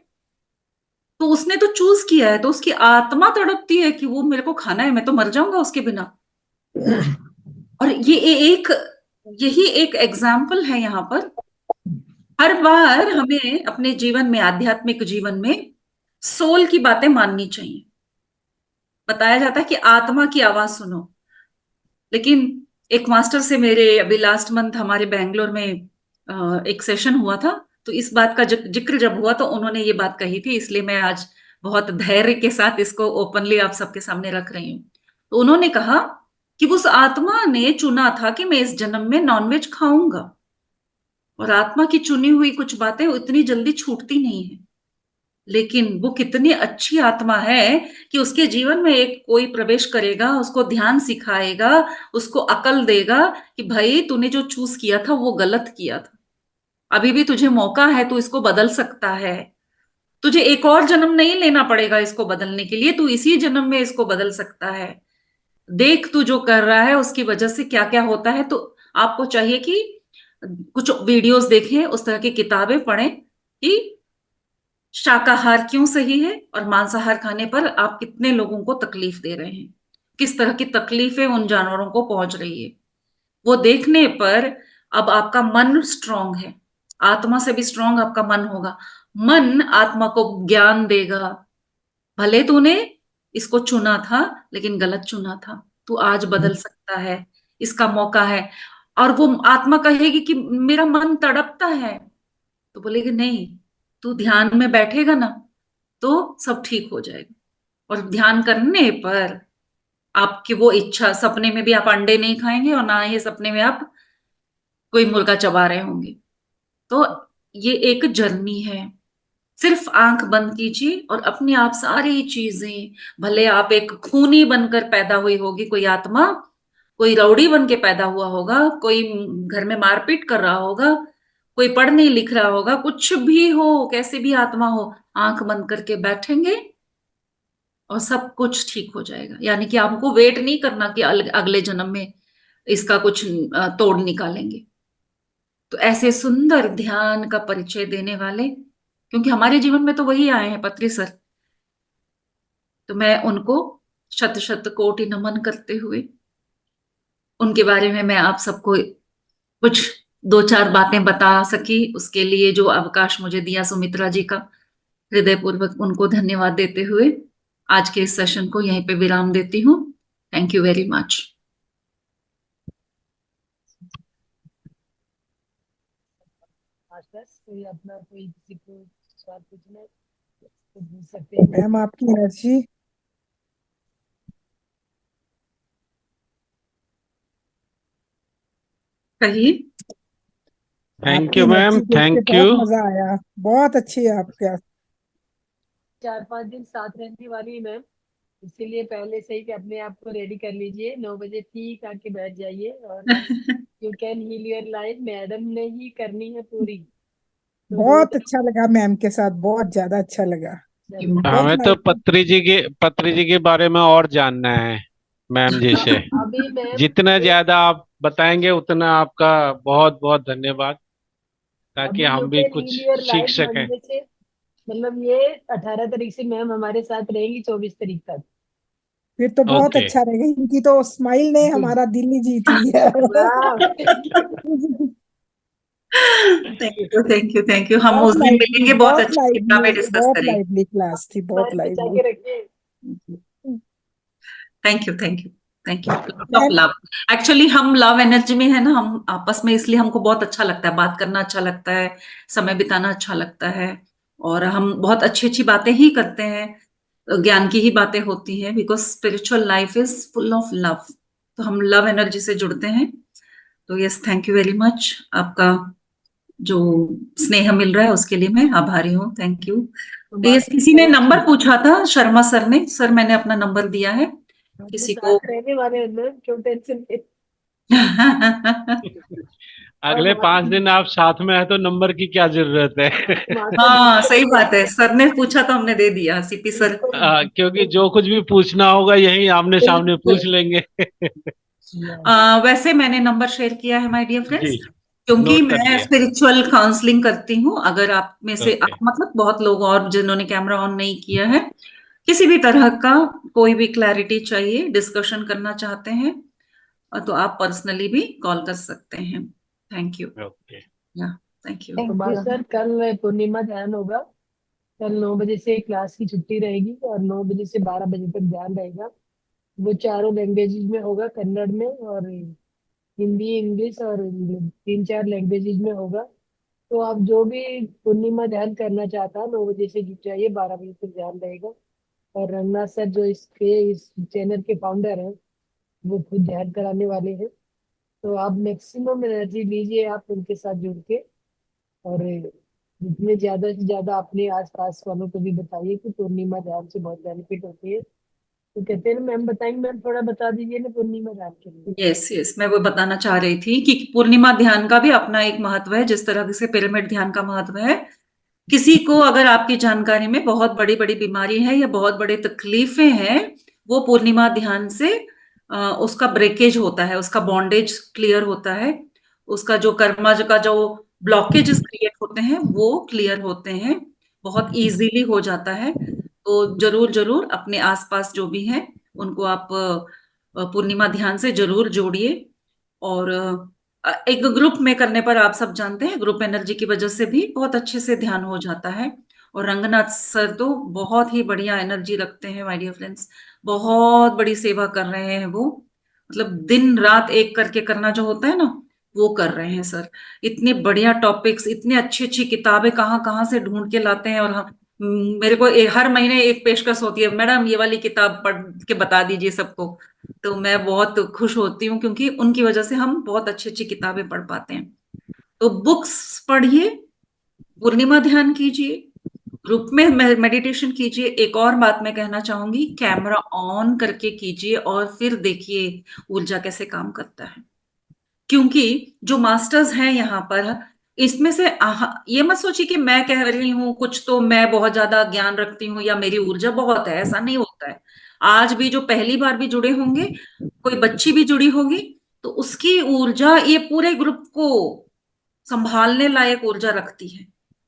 तो उसने तो चूज किया है, तो उसकी आत्मा तड़पती है कि वो मेरे को खाना है, मैं तो मर जाऊंगा उसके बिना। और ये एक, यही एक एग्जाम्पल है यहाँ पर हर बार हमें अपने जीवन में, आध्यात्मिक जीवन में सोल की बातें माननी चाहिए। बताया जाता है कि आत्मा की आवाज सुनो। लेकिन एक मास्टर से मेरे अभी लास्ट मंथ हमारे बैंगलोर में एक सेशन हुआ था, तो इस बात का जिक्र जब हुआ तो उन्होंने ये बात कही थी, इसलिए मैं आज बहुत धैर्य के साथ इसको ओपनली आप सबके सामने रख रही हूँ। तो उन्होंने कहा कि उस आत्मा ने चुना था कि मैं इस जन्म में नॉनवेज खाऊंगा, और आत्मा की चुनी हुई कुछ बातें उतनी जल्दी छूटती नहीं है। लेकिन वो कितनी अच्छी आत्मा है कि उसके जीवन में एक कोई प्रवेश करेगा, उसको ध्यान सिखाएगा, उसको अकल देगा कि भाई तूने जो चूज किया था वो गलत किया था, अभी भी तुझे मौका है, तू इसको बदल सकता है। तुझे एक और जन्म नहीं लेना पड़ेगा इसको बदलने के लिए, तू इसी जन्म में इसको बदल सकता है। देख तू जो कर रहा है उसकी वजह से क्या क्या होता है। तो आपको चाहिए कि कुछ वीडियोस देखें, उस तरह की किताबें पढ़ें कि शाकाहार क्यों सही है और मांसाहार खाने पर आप कितने लोगों को तकलीफ दे रहे हैं, किस तरह की तकलीफें उन जानवरों को पहुंच रही है। वो देखने पर अब आपका मन स्ट्रांग है, आत्मा से भी स्ट्रांग आपका मन होगा। मन आत्मा को ज्ञान देगा, भले तूने इसको चुना था लेकिन गलत चुना था, तू आज बदल सकता है, इसका मौका है। और वो आत्मा कहेगी कि मेरा मन तड़पता है, तो बोलेगी नहीं, तू ध्यान में बैठेगा ना तो सब ठीक हो जाएगा। और ध्यान करने पर आपकी वो इच्छा, सपने में भी आप अंडे नहीं खाएंगे और ना ही सपने में आप कोई मुर्गा चबा रहे होंगे। तो ये एक जर्नी है। सिर्फ आंख बंद कीजिए और अपने आप सारी चीजें, भले आप एक खूनी बनकर पैदा हुई होगी कोई आत्मा, कोई रौडी बन के पैदा हुआ होगा, कोई घर में मारपीट कर रहा होगा, कोई पढ़ नहीं लिख रहा होगा, कुछ भी हो, कैसे भी आत्मा हो, आंख बंद करके बैठेंगे और सब कुछ ठीक हो जाएगा। यानी कि आपको वेट नहीं करना कि अगले जन्म में इसका कुछ तोड़ निकालेंगे। तो ऐसे सुंदर ध्यान का परिचय देने वाले, क्योंकि हमारे जीवन में तो वही आए हैं पत्री सर, तो मैं उनको शत शत कोटि नमन करते हुए उनके बारे में मैं आप सबको कुछ दो चार बातें बता सकी, उसके लिए जो अवकाश मुझे दिया सुमित्रा जी का हृदयपूर्वक उनको धन्यवाद देते हुए आज के इस सेशन को यहीं पे विराम देती हूँ। Thank you very much. Master कोई अपना कोई किसी को सवाल पूछना है तो पूछ सकते हैं। मैम आपकी एनर्जी कहिए। थैंक आपकी यू मैम, एनर्जी देख के थैंक बहुत यू। मजा आया, बहुत अच्छी है आपका। 4-5 दिन साथ रहने वाली है मैम, इसीलिए पहले से ही कि अपने आप को रेडी कर लीजिए, 9 बजे ठीक आके बैठ जाइए और you can heal your life madam ने ही करनी है पूरी। तो बहुत अच्छा लगा मैम के साथ, बहुत ज्यादा अच्छा लगा। बहुत हमें तो नाइस। पत्री जी के बारे में और जानना है मैम जी से। अभी मैम जितना ज्यादा आप बताएंगे उतना आपका बहुत बहुत धन्यवाद, ताकि अभी यू हम भी कैन हील कुछ योर सीख लाइफ सकें। मंडे से, मतलब ये 18 तारीख से मैम हमारे साथ रहेंगी 24 तारीख तक। फिर तो बहुत ओके। अच्छा रहेगा, इनकी तो स्माइल ने जी हमारा दिल ही जीत लिया। वाह thank you thank you thank you. हम उस दिन मिलेंगे, बहुत बहुत अच्छी किताबें लाइवली, डिस्कस बहुत करेंगे। लाइवली क्लास थी, बहुत हमारे बचा लाइवली। के रखे। Thank you thank you thank you. Of ma'am love, actually हम लव एनर्जी में है ना, हम आपस में, इसलिए हमको बहुत अच्छा लगता है, बात करना अच्छा लगता है, समय बिताना अच्छा लगता है, और हम बहुत अच्छी अच्छी बातें ही करते हैं, ज्ञान की ही बातें होती हैं, because spiritual life is full of love. तो हम लव एनर्जी से जुड़ते हैं। तो yes, thank you very much. आपका जो स्नेह मिल रहा है उसके लिए मैं आभारी हूँ। Thank you. यस, किसी ने नंबर पूछा था, शर्मा सर ने। सर मैंने अपना नंबर दिया है हम तो किसी को। साथ रहने वाले हैं मैम, क्यों टेंशन ले। और अगले 5 दिन आप साथ में है तो नंबर की क्या जरूरत है? मास्टर हाँ दूसरे सही रख बात है, लेंगे सर ने पूछा तो हमने दे दिया, सीपी सर। इसको। क्योंकि जो कुछ भी पूछना होगा यही आमने सामने बिल्कुल। पूछ लेंगे। वैसे मैंने नंबर शेयर किया है माय डियर जी, फ्रेंड्स, क्योंकि नोट कर मैं लिया। स्पिरिचुअल काउंसलिंग करती हूँ। अगर आप में से ओके। आप, मतलब बहुत लोग और जिन्होंने कैमरा ऑन नहीं किया है, किसी भी तरह का कोई भी क्लैरिटी चाहिए, डिस्कशन करना चाहते हैं, तो आप पर्सनली भी कॉल कर सकते हैं। Thank you. ओके। या थैंक यू। तो थैंक यू। मास्टर कल पूर्णिमा ध्यान होगा। कल 9 बजे से क्लास की छुट्टी रहेगी और 9 बजे से 12 बजे तक ध्यान रहेगा। वो चारों लैंग्वेजेस में होगा, कन्नड़ में और हिंदी, इंग्लिश और 3-4 लैंग्वेजेस में होगा। तो आप जो भी पूर्णिमा ध्यान करना चाहता है 9 बजे से जुट जाइए, 12 बजे तक ध्यान रहेगा। और रंगनाथ सर जो इस चैनल के फाउंडर हैं, वो खुद ध्यान कराने वाले हैं। तो आप मैक्सिमम एनर्जी लीजिए आप उनके साथ जुड़ के। और जितने ज्यादा से ज्यादा अपने आसपास वालों को भी बताइए कि पूर्णिमा ध्यान से बहुत बेनिफिट होती है। तो कहते हैं ना, मैम बताएंगे, मैम थोड़ा बता दीजिए ना पूर्णिमा ध्यान के लिए। यस यस, मैं वो बताना चाह रही थी कि पूर्णिमा ध्यान का भी अपना एक महत्व है, जिस तरह से पिरामिड ध्यान का महत्व है। किसी को अगर आपकी जानकारी में बहुत बड़ी बड़ी बीमारी है या बहुत बड़ी तकलीफें हैं, वो पूर्णिमा ध्यान से उसका ब्रेकेज होता है, उसका बॉन्डेज क्लियर होता है, उसका जो कर्मा का जो ब्लॉकेजेस क्रिएट होते हैं वो क्लियर होते हैं, बहुत इजीली हो जाता है। तो जरूर जरूर अपने आसपास जो भी हैं उनको आप पूर्णिमा ध्यान से जरूर जोड़िए। और एक ग्रुप में करने पर आप सब जानते हैं, ग्रुप एनर्जी की वजह से भी बहुत अच्छे से ध्यान हो जाता है। और रंगनाथ सर तो बहुत ही बढ़िया एनर्जी रखते हैं माय डियर फ्रेंड्स, बहुत बड़ी सेवा कर रहे हैं वो, मतलब दिन रात एक करके करना जो होता है ना, वो कर रहे हैं सर। इतने बढ़िया टॉपिक्स, इतनी अच्छी अच्छी किताबें कहाँ कहाँ से ढूंढ के लाते हैं। और मेरे को हर महीने एक पेशकश होती है, मैडम ये वाली किताब पढ़ के बता दीजिए सबको। तो मैं बहुत खुश होती हूँ क्योंकि उनकी वजह से हम बहुत अच्छी अच्छी किताबें पढ़ पाते हैं। तो बुक्स पढ़िए, पूर्णिमा ध्यान कीजिए, ग्रुप में मेडिटेशन कीजिए। एक और बात मैं कहना चाहूंगी, कैमरा ऑन करके कीजिए और फिर देखिए ऊर्जा कैसे काम करता है। क्योंकि जो मास्टर्स हैं यहाँ पर, इसमें से ये मत सोचिए कि मैं कह रही हूँ कुछ तो मैं बहुत ज्यादा ज्ञान रखती हूँ या मेरी ऊर्जा बहुत है, ऐसा नहीं होता है। आज भी जो पहली बार भी जुड़े होंगे, कोई बच्ची भी जुड़ी होगी, तो उसकी ऊर्जा ये पूरे ग्रुप को संभालने लायक ऊर्जा रखती है।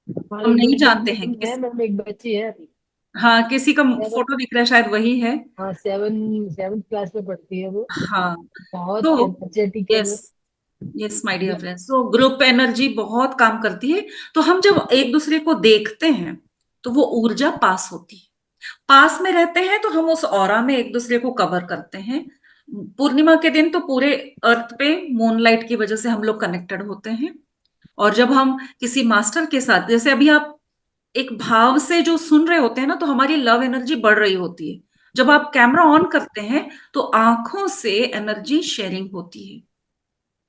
हम हमारे नहीं ग्रुप जानते में हैं है मैम एक बच्ची है अभी। हाँ, किसी का सेवन फोटो दिख रहा है, शायद वही है। हाँ, सेवन्थ क्लास में पढ़ती है वो। हाँ, बहुत तो एनर्जेटिक है वो। Yes yes my dear friends, तो ग्रुप एनर्जी बहुत काम करती है। तो हम जब एक दूसरे को देखते हैं तो वो ऊर्जा पास होती है, पास में रहते हैं तो हम उस ऑरा में एक दूसरे को कवर करते हैं। पूर्णिमा के दिन तो पूरे अर्थ पे मूनलाइट की वजह से हम लोग कनेक्टेड होते हैं। और जब हम किसी मास्टर के साथ, जैसे अभी आप एक भाव से जो सुन रहे होते हैं ना, तो हमारी लव एनर्जी बढ़ रही होती है। जब आप कैमरा ऑन करते हैं तो आंखों से एनर्जी शेयरिंग होती है।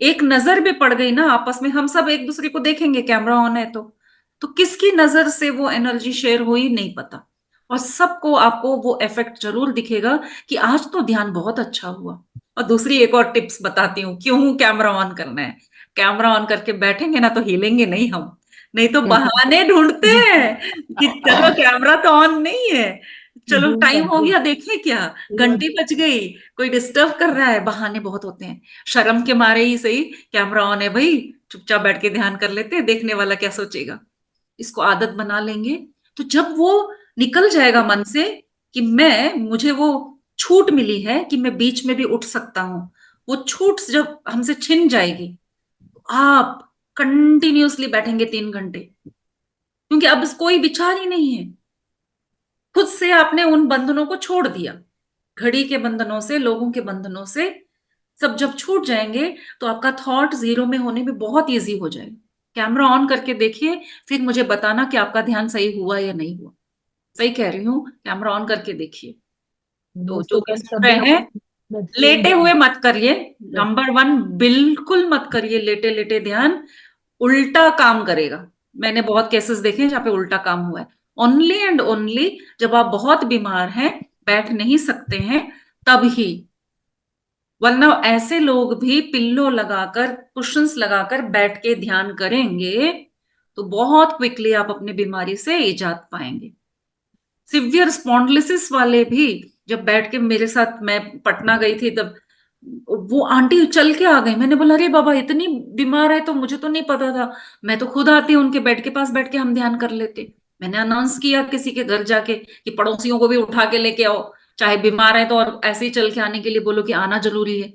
एक नजर भी पड़ गई ना आपस में, हम सब एक दूसरे को देखेंगे, कैमरा ऑन है तो किसकी नजर से वो एनर्जी शेयर हुई नहीं पता। और सबको आपको वो इफेक्ट जरूर दिखेगा कि आज तो ध्यान बहुत अच्छा हुआ। और दूसरी एक और टिप्स बताती हूँ क्यों कैमरा ऑन करना है। कैमरा ऑन करके बैठेंगे ना तो हिलेंगे नहीं हम, नहीं तो बहाने ढूंढते हैं कि चलो कैमरा तो ऑन नहीं है, चलो जूम टाइम हो करके गया देखें क्या, घंटी बज गई, कोई डिस्टर्ब कर रहा है, बहाने बहुत होते हैं। शर्म के मारे ही सही, कैमरा ऑन है भाई, चुपचाप बैठ के ध्यान कर लेते हैं, देखने वाला क्या सोचेगा। इसको आदत बना लेंगे तो जब वो निकल जाएगा मन से कि मुझे वो छूट मिली है कि मैं बीच में भी उठ सकता हूं, वो छूट जब हमसे छिन जाएगी तो आप कंटिन्यूअसली बैठेंगे 3 घंटे, क्योंकि अब कोई विचार ही नहीं है। खुद से आपने उन बंधनों को छोड़ दिया, घड़ी के बंधनों से, लोगों के बंधनों से। सब जब छूट जाएंगे तो आपका थॉट जीरो में होने में बहुत इजी हो जाएगा। कैमरा ऑन करके देखिए, फिर मुझे बताना कि आपका ध्यान सही हुआ या नहीं हुआ। सही कह रही हूँ, कैमरा ऑन करके देखिए। तो जो दोस्तों भी कल सुन सभी रहे हैं, मैक्सिमम लेटे हुए ध्यान। मत करिए। नंबर 1, बिल्कुल मत करिए लेटे लेटे ध्यान, उल्टा काम करेगा। मैंने बहुत केसेस देखे हैं जहाँ पे उल्टा काम हुआ है। ओनली एंड ओनली जब आप बहुत बीमार हैं, बैठ नहीं सकते हैं, तब ही। वरना ऐसे लोग भी पिल्लो लगाकर, कुशंस लगाकर बैठ के ध्यान करेंगे तो बहुत क्विकली आप अपनी बीमारी से इजात पाएंगे। सिवियर स्पॉन्डिलिसिस वाले भी जब बैठ के मेरे साथ, मैं पटना गई थी तब वो आंटी चल के आ गई। मैंने बोला अरे बाबा इतनी बीमार है तो मुझे तो नहीं पता था, मैं तो खुद आती उनके बेड के पास बैठ के हम ध्यान कर लेते। मैंने अनाउंस किया किसी के घर जाके कि पड़ोसियों को भी उठा के लेके आओ, चाहे बीमार है तो, और ऐसे ही चल के आने के लिए बोलो कि आना जरूरी है।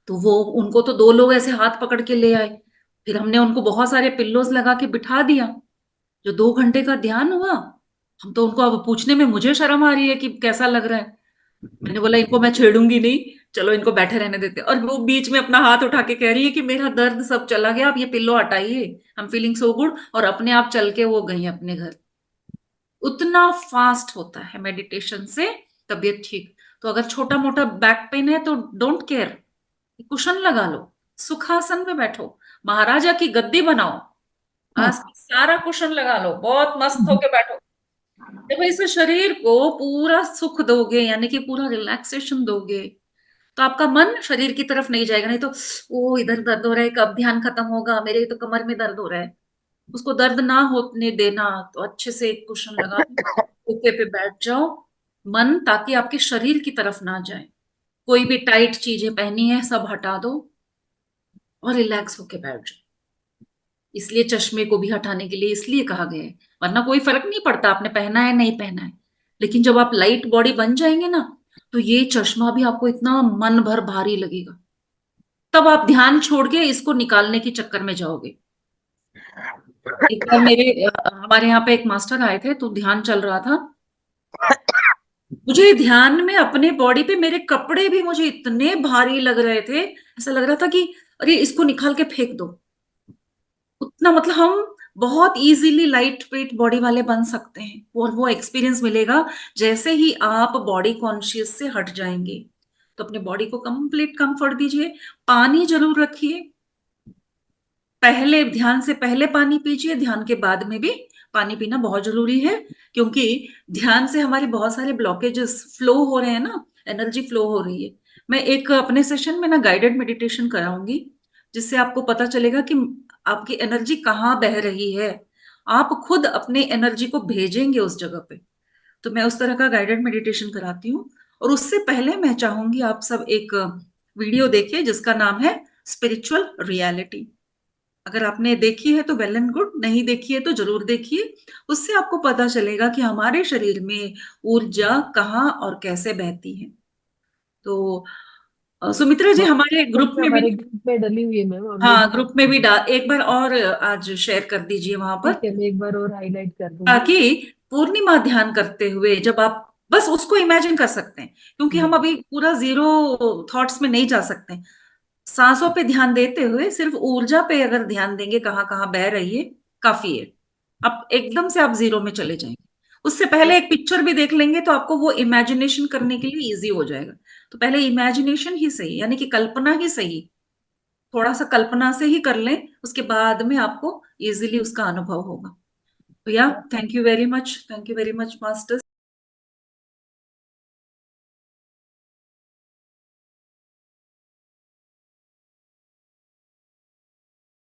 तो वो उनको तो 2 लोग ऐसे हाथ पकड़ के ले आए। फिर हमने उनको बहुत सारे पिल्लोज लगा के बिठा दिया। जो 2 घंटे का ध्यान हुआ, हम तो उनको अब पूछने में मुझे शर्म आ रही है कि कैसा लग रहा है। मैंने बोला इनको मैं छेड़ूंगी नहीं, चलो इनको बैठे रहने देते। और वो बीच में अपना हाथ उठा के कह रही है कि मेरा दर्द सब चला गया, आप ये पिल्लो हटाइए, I am feeling so good. और अपने आप चल के वो गई अपने घर। उतना फास्ट होता है मेडिटेशन से तबीयत ठीक। तो अगर छोटा मोटा बैक पेन है तो डोंट केयर, कुशन लगा लो, सुखासन में बैठो, महाराजा की गद्दी बनाओ, आस सारा कुशन लगा लो, बहुत मस्त होके बैठो। जब इस शरीर को पूरा सुख दोगे, यानी कि पूरा रिलैक्सेशन दोगे, तो आपका मन शरीर की तरफ नहीं जाएगा। नहीं तो ओ इधर दर्द हो रहा है, कब ध्यान खत्म होगा, मेरे तो कमर में दर्द हो रहा है। उसको दर्द ना होने देना, तो अच्छे से एक कुशन लगा लो, सोफे पे बैठ जाओ, मन ताकि आपके शरीर की तरफ ना जाए। कोई भी टाइट चीजें पहनी है सब हटा दो और रिलैक्स होके बैठ जाओ। इसलिए चश्मे को भी हटाने के लिए इसलिए कहा गया है, वरना कोई फर्क नहीं पड़ता आपने पहना है नहीं पहना है। लेकिन जब आप लाइट बॉडी बन जाएंगे ना, तो ये चश्मा भी आपको इतना मन भर भारी लगेगा, तब आप ध्यान छोड़ के इसको निकालने के चक्कर में जाओगे। एक बार हमारे यहाँ पे एक मास्टर आए थे, तो ध्यान चल रहा था। मुझे ध्यान में अपने बॉडी पे मेरे कपड़े भी मुझे इतने भारी लग रहे थे, ऐसा लग रहा था कि अरे इसको निकाल के फेंक दो। उतना मतलब हम बहुत इजीली लाइट वेट बॉडी वाले बन सकते हैं, और वो एक्सपीरियंस मिलेगा जैसे ही आप बॉडी कॉन्शियस से हट जाएंगे। तो अपने बॉडी को कंप्लीट कंफर्ट दीजिए। पानी जरूर रखिए, पहले ध्यान से पहले पानी पीजिए, ध्यान के बाद में भी पानी पीना बहुत जरूरी है। क्योंकि ध्यान से हमारे बहुत सारे ब्लॉकेजेस फ्लो हो रहे हैं ना, एनर्जी फ्लो हो रही है। मैं एक अपने सेशन में ना गाइडेड मेडिटेशन कराऊंगी, जिससे आपको पता चलेगा कि आपकी एनर्जी कहाँ बह रही है। आप खुद अपने एनर्जी को भेजेंगे उस जगह पे। तो मैं उस तरह का गाइडेड मेडिटेशन कराती हूँ। और उससे पहले मैं चाहूंगी आप सब एक वीडियो देखिए जिसका नाम है स्पिरिचुअल रियलिटी। अगर आपने देखी है तो वेल एंड गुड, नहीं देखी है तो जरूर देखिए। उससे आपको पता चलेगा कि हमारे शरीर में ऊर्जा कहाँ और कैसे बहती है। तो सुमित्रा जी हमारे ग्रुप में भी, हमारे ग्रुप में डली हुई है मैम हाँ ऑलरेडी। ग्रुप में भी एक बार और आज शेयर कर दीजिए वहां पर, ठीक है, मैं एक बार और हाईलाइट कर दूंगी। ताकि पूर्णिमा ध्यान करते हुए जब आप बस उसको इमेजिन कर सकते हैं, क्योंकि हम अभी पूरा जीरो थॉट्स में नहीं जा सकते। सांसों पे ध्यान देते हुए सिर्फ ऊर्जा पे अगर ध्यान देंगे कहाँ कहाँ बह रही है, काफी है। आप एकदम से आप जीरो में चले जाएंगे। उससे पहले एक पिक्चर भी देख लेंगे तो आपको वो इमेजिनेशन करने के लिए इजी हो जाएगा। तो पहले इमेजिनेशन ही सही, यानी कि कल्पना ही सही, थोड़ा सा कल्पना से ही कर लें, उसके बाद में आपको इजीली उसका अनुभव होगा। तो या thank you very much, thank you very much masters.